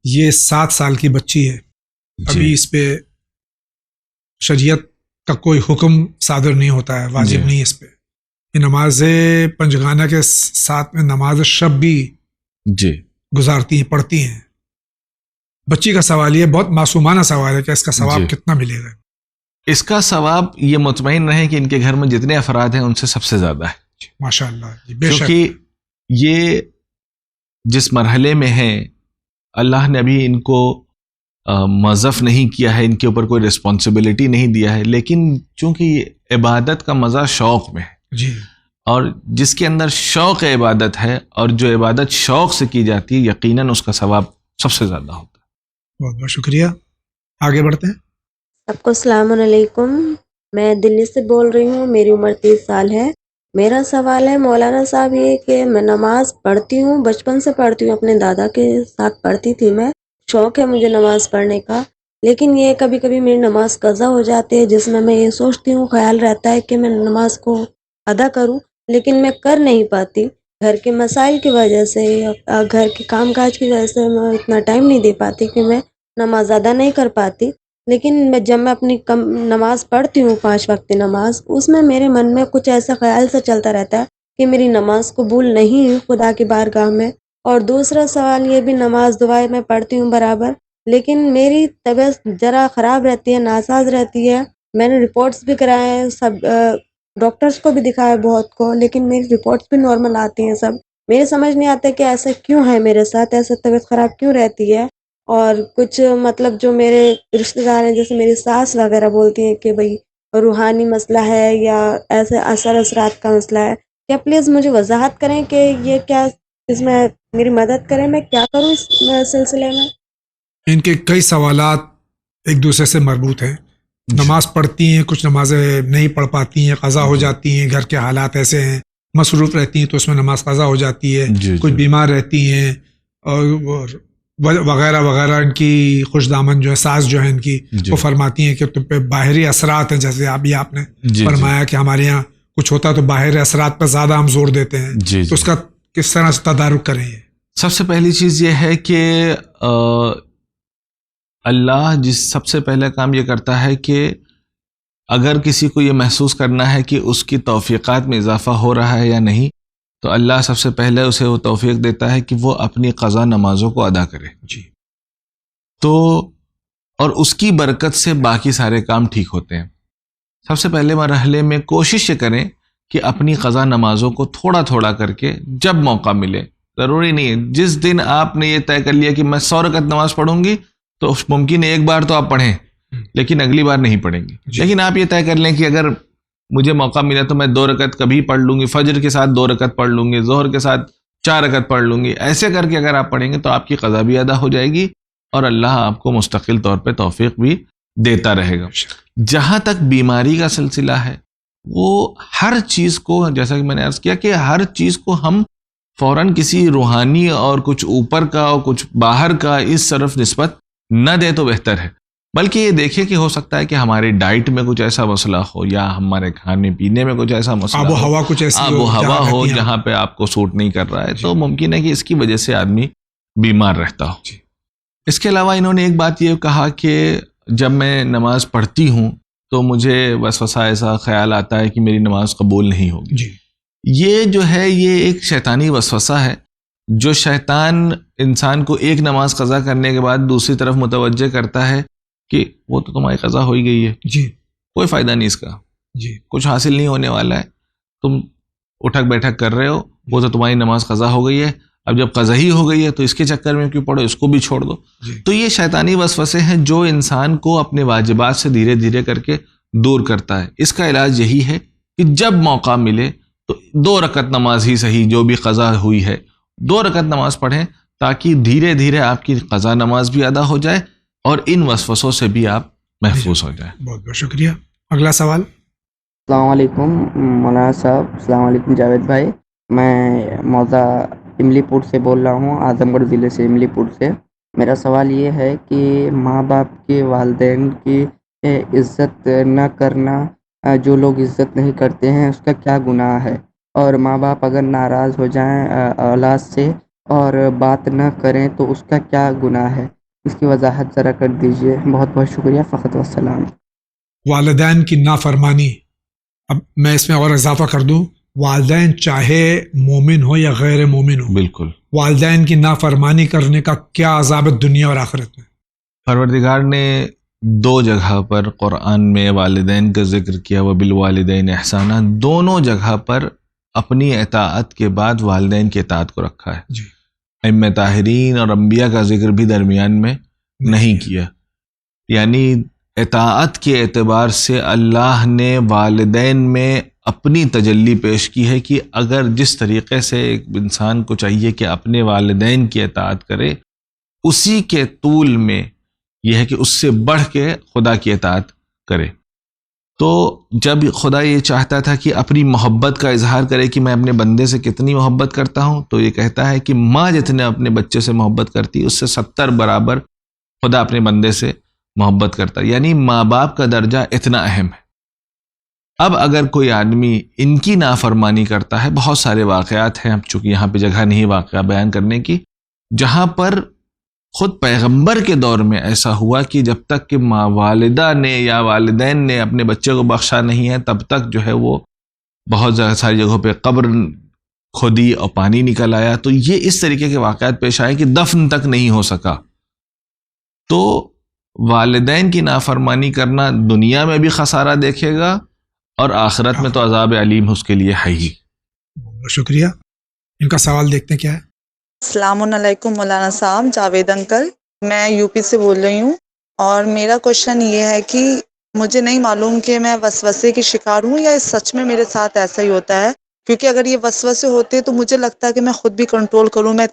یہ 7 سال کی بچی ہے، ابھی اس پہ شریعت کا کوئی حکم صادر نہیں ہوتا ہے، واجب نہیں اس پہ. یہ نماز پنجگانہ کے ساتھ میں نماز شب بھی جی گزارتی ہیں، پڑھتی ہیں. بچی کا سوال یہ بہت معصومانہ سوال ہے کہ اس کا ثواب کتنا ملے گا؟ اس کا ثواب یہ مطمئن رہے کہ ان کے گھر میں جتنے افراد ہیں ان سے سب سے زیادہ ہے. ماشاء اللہ. بے شک. کیونکہ یہ جس مرحلے میں ہیں، اللہ نے ابھی ان کو موظف نہیں کیا ہے، ان کے اوپر کوئی رسپانسبلٹی نہیں دیا ہے. لیکن چونکہ یہ عبادت کا مزہ شوق میں ہے، جی، اور جس کے اندر شوق عبادت ہے اور جو عبادت شوق سے کی جاتی ہے، یقیناً اس کا ثواب سب سے زیادہ ہوتا ہے. بہت بہت شکریہ. آگے بڑھتے ہیں. سب کو السلام علیکم. میں دلی سے بول رہی ہوں. میری عمر 30 سال ہے. میرا سوال ہے مولانا صاحب یہ کہ میں نماز پڑھتی ہوں، بچپن سے پڑھتی ہوں، اپنے دادا کے ساتھ پڑھتی تھی. میں شوق ہے مجھے نماز پڑھنے کا، لیکن یہ کبھی کبھی میری نماز قضا ہو جاتی ہے، جس میں یہ سوچتی ہوں، خیال رہتا ہے کہ میں نماز کو ادا کروں، لیکن میں کر نہیں پاتی، گھر کے مسائل کی وجہ سے یا گھر کے کام کاج کی وجہ سے میں اتنا ٹائم نہیں دے پاتی کہ میں نماز ادا نہیں کر پاتی. لیکن جب میں اپنی نماز پڑھتی ہوں 5 وقت نماز، اس میں میرے من میں کچھ ایسا خیال سے چلتا رہتا ہے کہ میری نماز قبول نہیں ہوئی خدا کی بارگاہ میں. اور دوسرا سوال یہ بھی، نماز دعائیں میں پڑھتی ہوں برابر، لیکن میری طبیعت ذرا خراب رہتی ہے، ناساز رہتی ہے. میں نے رپورٹس بھی کرائے ہیں، سب ڈاکٹرز کو بھی دکھایا بہت کو، لیکن میری رپورٹس بھی نارمل آتی ہیں سب. میرے سمجھ نہیں آتا کہ ایسا کیوں ہے میرے ساتھ، ایسا طبیعت خراب کیوں رہتی ہے. اور کچھ مطلب جو میرے رشتہ دار ہیں جیسے میری ساس وغیرہ بولتی ہیں کہ بھئی روحانی مسئلہ ہے یا ایسے اثرات کا مسئلہ ہے. کیا پلیز مجھے وضاحت کریں کہ یہ کیا، اس میں میری مدد کریں، میں کیا کروں اس سلسلے میں؟ ان کے کئی سوالات ایک دوسرے سے مربوط ہیں. نماز پڑھتی ہیں، کچھ نمازیں نہیں پڑھ پاتی ہیں، قضا ہو جاتی ہیں، گھر کے حالات ایسے ہیں، مصروف رہتی ہیں تو اس میں نماز قضا ہو جاتی ہے. کچھ بیمار رہتی ہیں اور وغیرہ وغیرہ. ان کی خوش دامن جو ہے، ساس جو ہے ان کی، وہ فرماتی ہیں کہ تم پہ باہری اثرات ہیں، جیسے ابھی آپ نے فرمایا کہ ہمارے یہاں کچھ ہوتا تو باہری اثرات پر زیادہ ہم زور دیتے ہیں. تو اس کا کس طرح سے تدارک کریں؟ سب سے پہلی چیز یہ ہے کہ اللہ سب سے پہلا کام یہ کرتا ہے کہ اگر کسی کو یہ محسوس کرنا ہے کہ اس کی توفیقات میں اضافہ ہو رہا ہے یا نہیں، تو اللہ سب سے پہلے اسے وہ توفیق دیتا ہے کہ وہ اپنی قضا نمازوں کو ادا کرے. تو اور اس کی برکت سے باقی سارے کام ٹھیک ہوتے ہیں. سب سے پہلے مرحلے میں کوشش یہ کریں کہ اپنی قضا نمازوں کو تھوڑا تھوڑا کر کے جب موقع ملے، ضروری نہیں ہے جس دن آپ نے یہ طے کر لیا کہ میں 100 رکعت نماز پڑھوں گی تو ممکن ہے ایک بار تو آپ پڑھیں لیکن اگلی بار نہیں پڑھیں گے. لیکن آپ یہ طے کر لیں کہ اگر مجھے موقع ملا تو میں 2 رکعت کبھی پڑھ لوں گی، فجر کے ساتھ 2 رکعت پڑھ لوں گی، ظہر کے ساتھ 4 رکعت پڑھ لوں گی. ایسے کر کے اگر آپ پڑھیں گے تو آپ کی قضا بھی ادا ہو جائے گی اور اللہ آپ کو مستقل طور پہ توفیق بھی دیتا رہے گا. جہاں تک بیماری کا سلسلہ ہے، وہ ہر چیز کو، جیسا کہ میں نے عرض کیا کہ ہر چیز کو ہم فوراً کسی روحانی اور کچھ اوپر کا اور کچھ باہر کا اس طرف نسبت نہ دے تو بہتر ہے، بلکہ یہ دیکھیں کہ ہو سکتا ہے کہ ہماری ڈائٹ میں کچھ ایسا مسئلہ ہو یا ہمارے کھانے پینے میں کچھ ایسا مسئلہ آب و ہوا کچھ ایسی آب و ہوا ہو جہاں پہ آپ کو سوٹ نہیں کر رہا ہے، تو ممکن ہے کہ اس کی وجہ سے آدمی بیمار رہتا ہو. اس کے علاوہ انہوں نے ایک بات یہ کہا کہ جب میں نماز پڑھتی ہوں تو مجھے وسوسہ ایسا خیال آتا ہے کہ میری نماز قبول نہیں ہوگی. یہ جو ہے یہ ایک شیطانی وسوسہ ہے جو شیطان انسان کو ایک نماز قضا کرنے کے بعد دوسری طرف متوجہ کرتا ہے کہ وہ تو تمہاری قضا ہو ہی گئی ہے، کوئی فائدہ نہیں اس کا، کچھ حاصل نہیں ہونے والا ہے، تم اٹھک بیٹھک کر رہے ہو، وہ تو تمہاری نماز قضا ہو گئی ہے، اب جب قضا ہی ہو گئی ہے تو اس کے چکر میں کیوں پڑھو، اس کو بھی چھوڑ دو. تو یہ شیطانی وسوسے ہیں جو انسان کو اپنے واجبات سے دھیرے دھیرے کر کے دور کرتا ہے. اس کا علاج یہی ہے کہ جب موقع ملے تو 2 رکعت نماز ہی صحیح، جو بھی قضا ہوئی ہے 2 رکعت نماز پڑھیں تاکہ دھیرے دھیرے آپ کی قضا نماز بھی ادا ہو جائے اور ان وسوسوں سے بھی آپ محفوظ ہو جائیں. بہت بہت شکریہ. اگلا سوال. السلام علیکم مولانا صاحب. السلام علیکم جاوید بھائی. میں موضع املی پور سے بول رہا ہوں، اعظم گڑھ ضلع سے املی پور سے. میرا سوال یہ ہے کہ ماں باپ کے والدین کی عزت نہ کرنا، جو لوگ عزت نہیں کرتے ہیں اس کا کیا گناہ ہے؟ اور ماں باپ اگر ناراض ہو جائیں اولاد سے اور بات نہ کریں تو اس کا کیا گناہ ہے؟ اس کی وضاحت ذرا کر دیجئے. بہت بہت شکریہ. فقط والسلام. والدین کی نافرمانی، اب میں اس میں اور اضافہ کر دوں، والدین چاہے مومن ہو یا غیر مومن ہو، بالکل والدین کی نافرمانی کرنے کا کیا عذاب ہے دنیا اور آخرت میں. پروردگار نے 2 جگہ پر قرآن میں والدین کا ذکر کیا، وبالوالدین احسانا. دونوں جگہ پر اپنی اطاعت کے بعد والدین کی اطاعت کو رکھا ہے. ائمہ طاہرین اور انبیاء کا ذکر بھی درمیان میں نہیں کیا. یعنی اطاعت کے اعتبار سے اللہ نے والدین میں اپنی تجلی پیش کی ہے کہ اگر جس طریقے سے ایک انسان کو چاہیے کہ اپنے والدین کی اطاعت کرے، اسی کے طول میں یہ ہے کہ اس سے بڑھ کے خدا کی اطاعت کرے. تو جب خدا یہ چاہتا تھا کہ اپنی محبت کا اظہار کرے کہ میں اپنے بندے سے کتنی محبت کرتا ہوں، تو یہ کہتا ہے کہ ماں جتنے اپنے بچے سے محبت کرتی اس سے 70 برابر خدا اپنے بندے سے محبت کرتا ہے. یعنی ماں باپ کا درجہ اتنا اہم ہے. اب اگر کوئی آدمی ان کی نافرمانی کرتا ہے، بہت سارے واقعات ہیں، اب چونکہ یہاں پہ جگہ نہیں واقعہ بیان کرنے کی، جہاں پر خود پیغمبر کے دور میں ایسا ہوا کہ جب تک کہ ماں والدہ نے یا والدین نے اپنے بچے کو بخشا نہیں ہے، تب تک جو ہے وہ بہت ساری جگہوں پہ قبر کھودی اور پانی نکل آیا. تو یہ اس طریقے کے واقعات پیش آئے کہ دفن تک نہیں ہو سکا. تو والدین کی نافرمانی کرنا دنیا میں بھی خسارہ دیکھے گا اور آخرت میں تو عذاب علیم اس کے لیے ہے ہی. شکریہ. ان کا سوال دیکھتے ہیں کیا ہے. السلام علیکم مولانا صاحب، جاوید انکل، میں یو پی سے بول رہی ہوں، اور میرا کوشچن یہ ہے کہ مجھے نہیں معلوم کہ میں وسوسے کی شکار ہوں یا سچ میں میرے ساتھ ایسا ہی ہوتا ہے، کیونکہ اگر یہ وسوسے ہوتے تو مجھے لگتا ہے کہ میں خود بھی کنٹرول کروں. میں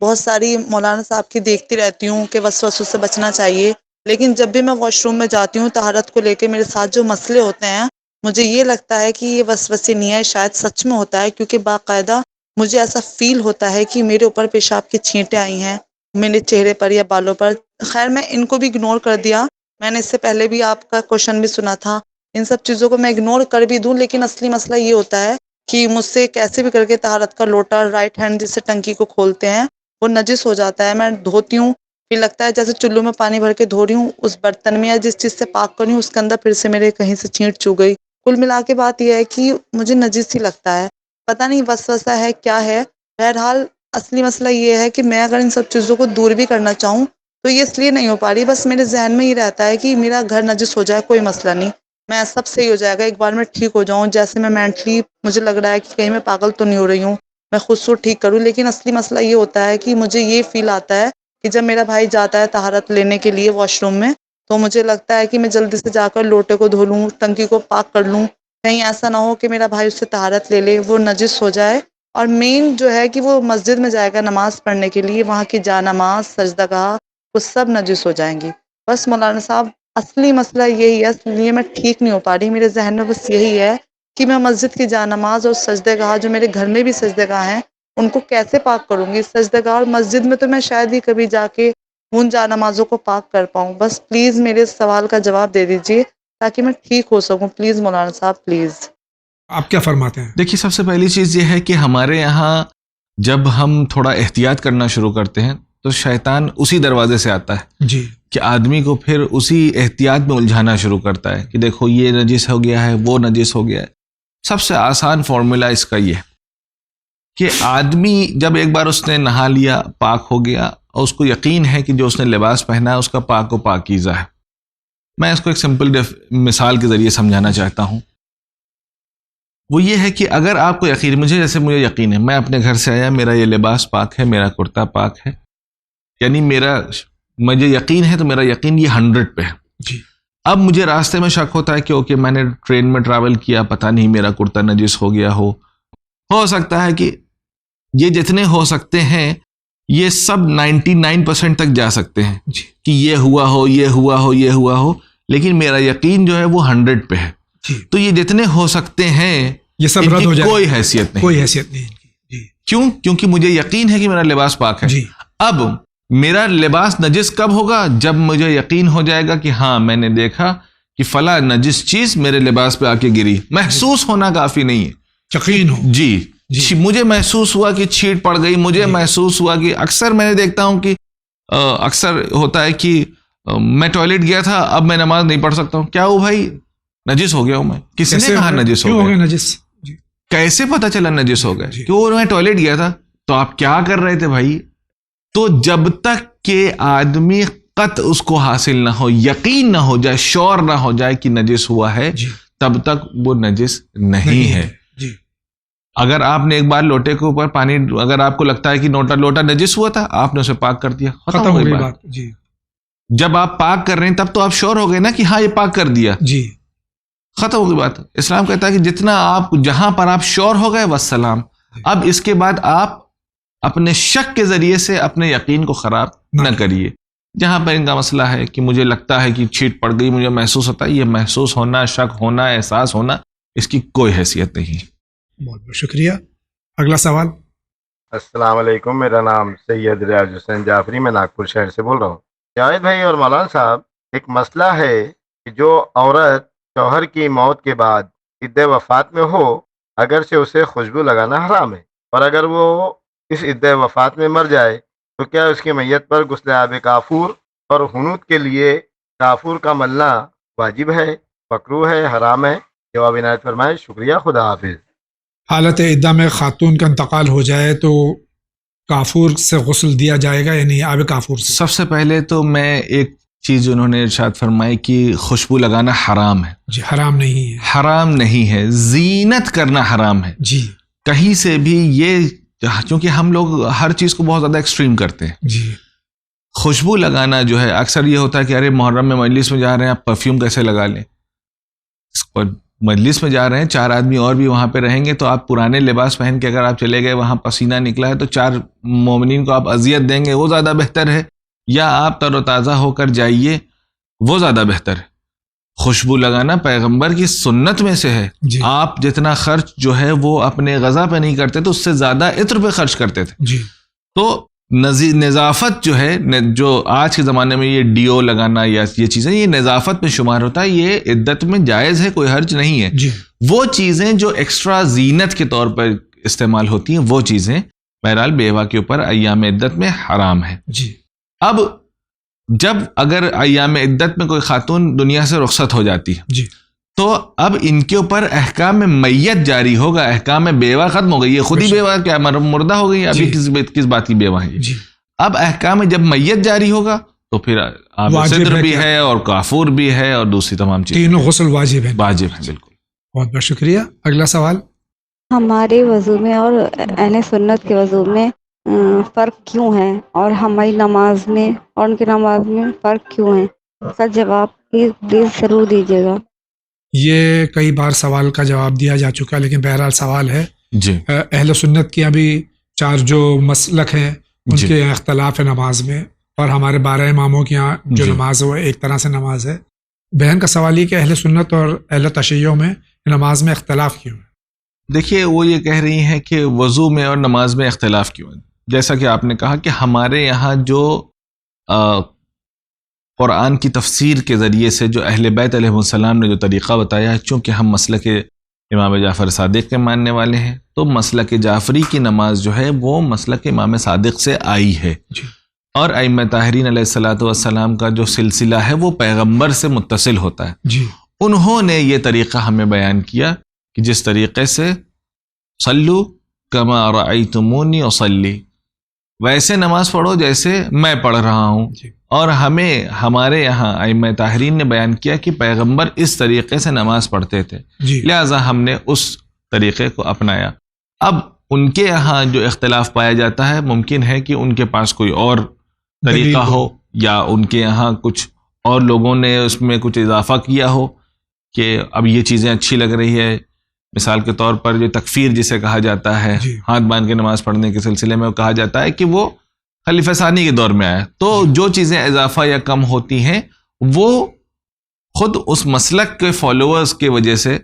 بہت ساری مولانا صاحب کی دیکھتی رہتی ہوں کہ وسوسوں سے بچنا چاہیے، لیکن جب بھی میں واش روم میں جاتی ہوں طہارت کو لے کے میرے ساتھ جو مسئلے ہوتے ہیں، مجھے یہ لگتا ہے کہ یہ وسوسے نہیں ہے، شاید سچ میں ہوتا ہے، کیونکہ باقاعدہ مجھے ایسا فیل ہوتا ہے کہ میرے اوپر پیشاب کی چھینٹیں آئی ہیں میرے چہرے پر یا بالوں پر. خیر میں ان کو بھی اگنور کر دیا، میں نے اس سے پہلے بھی آپ کا کوشچن بھی سنا تھا، ان سب چیزوں کو میں اگنور کر بھی دوں، لیکن اصلی مسئلہ یہ ہوتا ہے کہ مجھ سے کیسے بھی کر کے طہارت کا لوٹا رائٹ ہینڈ جس سے ٹنکی کو کھولتے ہیں وہ نجس ہو جاتا ہے. میں دھوتی ہوں، پھر لگتا ہے جیسے چلو میں پانی بھر کے دھو رہی ہوں، اس برتن میں یا جس چیز سے پاک کر رہی ہوں اس کے اندر پھر سے میرے کہیں سے چھینٹ چو گئی. کل ملا کے بات یہ ہے کہ مجھے نجس ہی لگتا ہے، پتہ نہیں وسوسہ ہے کیا ہے. بہرحال اصلی مسئلہ یہ ہے کہ میں اگر ان سب چیزوں کو دور بھی کرنا چاہوں تو یہ اس لیے نہیں ہو پا رہی، بس میرے ذہن میں یہ رہتا ہے کہ میرا گھر نجس ہو جائے کوئی مسئلہ نہیں، میں سب صحیح ہو جائے گا، ایک بار میں ٹھیک ہو جاؤں. جیسے میں مینٹلی مجھے لگ رہا ہے کہ کہیں میں پاگل تو نہیں ہو رہی ہوں، میں خود سے ٹھیک کروں. لیکن اصلی مسئلہ یہ ہوتا ہے کہ مجھے یہ فیل آتا ہے کہ جب میرا بھائی جاتا ہے طہارت لینے کے لیے واش روم میں تو مجھے لگتا ہے کہ میں جلدی سے جا کر لوٹے کو دھو لوں، ٹنکی کو پاک کر لوں، کہیں ایسا نہ ہو کہ میرا بھائی اس سے طہارت لے لے وہ نجس ہو جائے. اور مین جو ہے کہ وہ مسجد میں جائے گا نماز پڑھنے کے لیے، وہاں کی جا نماز سجدہ گاہ وہ سب نجس ہو جائیں گی. بس مولانا صاحب اصلی مسئلہ یہی ہے، اس لیے میں ٹھیک نہیں ہو پا رہی. میرے ذہن میں بس یہی ہے کہ میں مسجد کی جا نماز اور سجدہ گاہ جو میرے گھر میں بھی سجدہ گاہ ہیں ان کو کیسے پاک کروں گی. سجدہ گاہ اور مسجد میں تو میں شاید ہی کبھی جا کے ان جا نمازوں کو پاک کر پاؤں. بس پلیز میرے سوال کا جواب دے دیجیے تاکہ میں ٹھیک ہو سکوں. پلیز مولانا صاحب پلیز. آپ کیا فرماتے ہیں؟ دیکھیے سب سے پہلی چیز یہ ہے کہ ہمارے یہاں جب ہم تھوڑا احتیاط کرنا شروع کرتے ہیں تو شیطان اسی دروازے سے آتا ہے جی کہ آدمی کو پھر اسی احتیاط میں الجھانا شروع کرتا ہے کہ دیکھو یہ نجس ہو گیا ہے، وہ نجس ہو گیا ہے. سب سے آسان فارمولا اس کا یہ کہ آدمی جب ایک بار اس نے نہا لیا پاک ہو گیا اور اس کو یقین ہے کہ جو اس نے لباس پہنا ہے اس کا پاک و پاکیزہ ہے. میں اس کو ایک سمپل مثال کے ذریعے سمجھانا چاہتا ہوں. وہ یہ ہے کہ اگر آپ کو یقین، مجھے یقین ہے، میں اپنے گھر سے آیا، میرا یہ لباس پاک ہے، میرا کرتا پاک ہے، یعنی مجھے یقین ہے تو میرا یقین یہ 100 پہ ہے. جی. اب مجھے راستے میں شک ہوتا ہے کہ اوکے میں نے ٹرین میں ٹریول کیا، پتہ نہیں میرا کرتا نجس ہو گیا ہو سکتا ہے کہ یہ جتنے ہو سکتے ہیں یہ سب 99% تک جا سکتے ہیں کہ یہ ہوا ہو یہ ہوا ہو یہ ہوا ہو، لیکن میرا یقین جو ہے وہ 100 پہ ہے. تو یہ جتنے ہو سکتے ہیں یہ سب رد ہو جائے، کوئی حیثیت نہیں، کوئی حیثیت نہیں. کیوں؟ کیونکہ مجھے یقین ہے کہ میرا لباس پاک ہے. اب میرا لباس نجس کب ہوگا؟ جب مجھے یقین ہو جائے گا کہ ہاں میں نے دیکھا کہ فلاں نجس چیز میرے لباس پہ آ کے گری. محسوس ہونا کافی نہیں ہے، یقین ہو. جی مجھے محسوس ہوا کہ چھینٹ پڑ گئی، مجھے محسوس ہوا کہ اکثر میں نے دیکھتا ہوں کہ اکثر ہوتا ہے کہ میں ٹوائلٹ گیا تھا اب میں نماز نہیں پڑھ سکتا ہوں. کیا ہو بھائی؟ نجس ہو گیا ہوں میں. کس نے کہا نجس ہو گیا؟ نجس کیسے پتا چلا نجس ہو گئے؟ کیوں؟ میں ٹوائلٹ گیا تھا. تو آپ کیا کر رہے تھے بھائی؟ تو جب تک کہ آدمی قطع اس کو حاصل نہ ہو، یقین نہ ہو جائے، شور نہ ہو جائے کہ نجس ہوا ہے، تب تک وہ نجس نہیں ہے. اگر آپ نے ایک بار لوٹے کے اوپر پانی، اگر آپ کو لگتا ہے کہ لوٹا نجس ہوا تھا، آپ نے اسے پاک کر دیا، ختم ہو گئی بات. جب آپ پاک کر رہے ہیں تب تو آپ شور ہو گئے نا کہ ہاں یہ پاک کر دیا، ختم ہو گئی بات. اسلام کہتا ہے کہ جتنا آپ جہاں پر آپ شور ہو گئے والسلام. اب اس کے بعد آپ اپنے شک کے ذریعے سے اپنے یقین کو خراب نہ کریے. جہاں پر ان کا مسئلہ ہے کہ مجھے لگتا ہے کہ چھینٹ پڑ گئی، مجھے محسوس ہوتا ہے، یہ محسوس ہونا، شک ہونا، احساس ہونا، اس کی کوئی حیثیت نہیں. بہت بہت شکریہ. اگلا سوال. السلام علیکم، میرا نام سید ریاض حسین جعفری، میں ناگپور شہر سے بول رہا ہوں. جاوید بھائی اور مولانا صاحب، ایک مسئلہ ہے کہ جو عورت شوہر کی موت کے بعد عدہ وفات میں ہو اگرچہ اسے خوشبو لگانا حرام ہے، اور اگر وہ اس عدہ وفات میں مر جائے تو کیا اس کی میت پر غسل آب کافور اور حنوط کے لیے کافور کا ملنا واجب ہے، مکروہ ہے، حرام ہے؟ جواب عنایت فرمائے۔ شکریہ، خدا حافظ۔ حالت عدہ میں خاتون کا انتقال ہو جائے تو کافور سے غسل دیا جائے گا یا نہیں؟ آب کافور سے؟ سب سے پہلے تو میں ایک چیز انہوں نے ارشاد فرمائی کہ خوشبو لگانا حرام ہے۔ جی، حرام نہیں ہے، حرام نہیں ہے، زینت کرنا حرام ہے۔ جی، کہیں سے بھی یہ، چونکہ ہم لوگ ہر چیز کو بہت زیادہ ایکسٹریم کرتے ہیں۔ جی، خوشبو لگانا جو ہے اکثر یہ ہوتا ہے کہ ارے محرم میں مجلس میں جا رہے ہیں، آپ پرفیوم کیسے لگا لیں؟ مجلس میں جا رہے ہیں، 4 آدمی اور بھی وہاں پہ رہیں گے، تو آپ پرانے لباس پہن کے اگر آپ چلے گئے، وہاں پسینہ نکلا ہے تو 4 مومنین کو آپ اذیت دیں گے، وہ زیادہ بہتر ہے، یا آپ تر و تازہ ہو کر جائیے، وہ زیادہ بہتر ہے۔ خوشبو لگانا پیغمبر کی سنت میں سے ہے۔ جی، آپ جتنا خرچ جو ہے وہ اپنے غذا پہ نہیں کرتے تو اس سے زیادہ عطر پہ خرچ کرتے تھے۔ جی، تو نظافت جو ہے، جو آج کے زمانے میں یہ ڈیو لگانا یا یہ چیزیں، یہ نظافت میں شمار ہوتا ہے، یہ عدت میں جائز ہے، کوئی حرج نہیں ہے۔ جی، وہ چیزیں جو ایکسٹرا زینت کے طور پر استعمال ہوتی ہیں، وہ چیزیں بہرحال بیوہ کے اوپر ایام عدت میں حرام ہے۔ جی، اب جب اگر ایام عدت میں کوئی خاتون دنیا سے رخصت ہو جاتی ہے، جی، تو اب ان کے اوپر احکام میت جاری ہوگا، احکام بیوہ ختم ہو گئی، یہ خود ہی بیوہ کیا مردہ ہو گئی، ابھی کس بات کی بیوہ ہے؟ جی، اب احکام جب میت جاری ہوگا تو پھر آب صدر بھی ہے اور کافور بھی ہے اور دوسری تمام چیزیں، تینوں غسل واجب ہیں۔ واجب ہیں، بالکل۔ بہت بہت شکریہ۔ اگلا سوال۔ ہمارے وضو میں اور اہل سنت کے وضو میں فرق کیوں ہے، اور ہماری نماز میں اور ان کی نماز میں فرق کیوں ہے؟ اس کا جواب پلیز ضرور دیجیے گا۔ یہ کئی بار سوال کا جواب دیا جا چکا، لیکن بہرحال سوال ہے۔ جی، اہل سنت کی ابھی 4 جو مسلک ہیں ان جی، کے اختلاف ہے نماز میں، اور ہمارے 12 اماموں کے یہاں جو جی، نماز ہے وہ ایک طرح سے نماز ہے۔ بہن کا سوال یہ کہ اہل سنت اور اہل تشیع میں نماز میں اختلاف کیوں ہے؟ دیکھیے، وہ یہ کہہ رہی ہیں کہ وضو میں اور نماز میں اختلاف کیوں ہے۔ جیسا کہ آپ نے کہا کہ ہمارے یہاں جو قرآن کی تفسیر کے ذریعے سے جو اہل بیت علیہ السلام نے جو طریقہ بتایا ہے، چونکہ ہم مسلک امام جعفر صادق کے ماننے والے ہیں، تو مسلک جعفری کی نماز جو ہے وہ مسلک امام صادق سے آئی ہے، اور ائمہ طاہرین علیہ الصلوۃ والسلام کا جو سلسلہ ہے وہ پیغمبر سے متصل ہوتا ہے۔ جی، انہوں نے یہ طریقہ ہمیں بیان کیا کہ جس طریقے سے صلو کما رأیتمونی اصلی، ویسے نماز پڑھو جیسے میں پڑھ رہا ہوں۔ اور ہمیں ہمارے یہاں ائمہ طاہرین نے بیان کیا کہ پیغمبر اس طریقے سے نماز پڑھتے تھے، لہٰذا ہم نے اس طریقے کو اپنایا۔ اب ان کے یہاں جو اختلاف پایا جاتا ہے، ممکن ہے کہ ان کے پاس کوئی اور طریقہ ہو، یا ان کے یہاں کچھ اور لوگوں نے اس میں کچھ اضافہ کیا ہو کہ اب یہ چیزیں اچھی لگ رہی ہے۔ مثال کے طور پر جو تکفیر جسے کہا جاتا ہے، ہاتھ باندھ کے نماز پڑھنے کے سلسلے میں، وہ کہا جاتا ہے کہ وہ خلیفہ ثانی کے دور میں آیا۔ تو جو چیزیں اضافہ یا کم ہوتی ہیں وہ خود اس مسلک کے فالوورز کی وجہ سے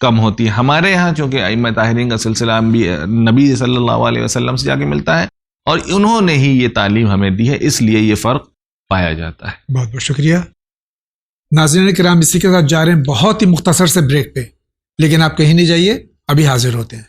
کم ہوتی ہے۔ ہمارے یہاں چونکہ ائمہ طاہرین کا سلسلہ نبی صلی اللہ علیہ وسلم سے جا کے ملتا ہے، اور انہوں نے ہی یہ تعلیم ہمیں دی ہے، اس لیے یہ فرق پایا جاتا ہے۔ بہت بہت شکریہ۔ ناظرین کرام، اسی کے ساتھ جا رہے ہیں بہت ہی مختصر سے بریک پہ، لیکن آپ کہیں نہیں جائیے، ابھی حاضر ہوتے ہیں۔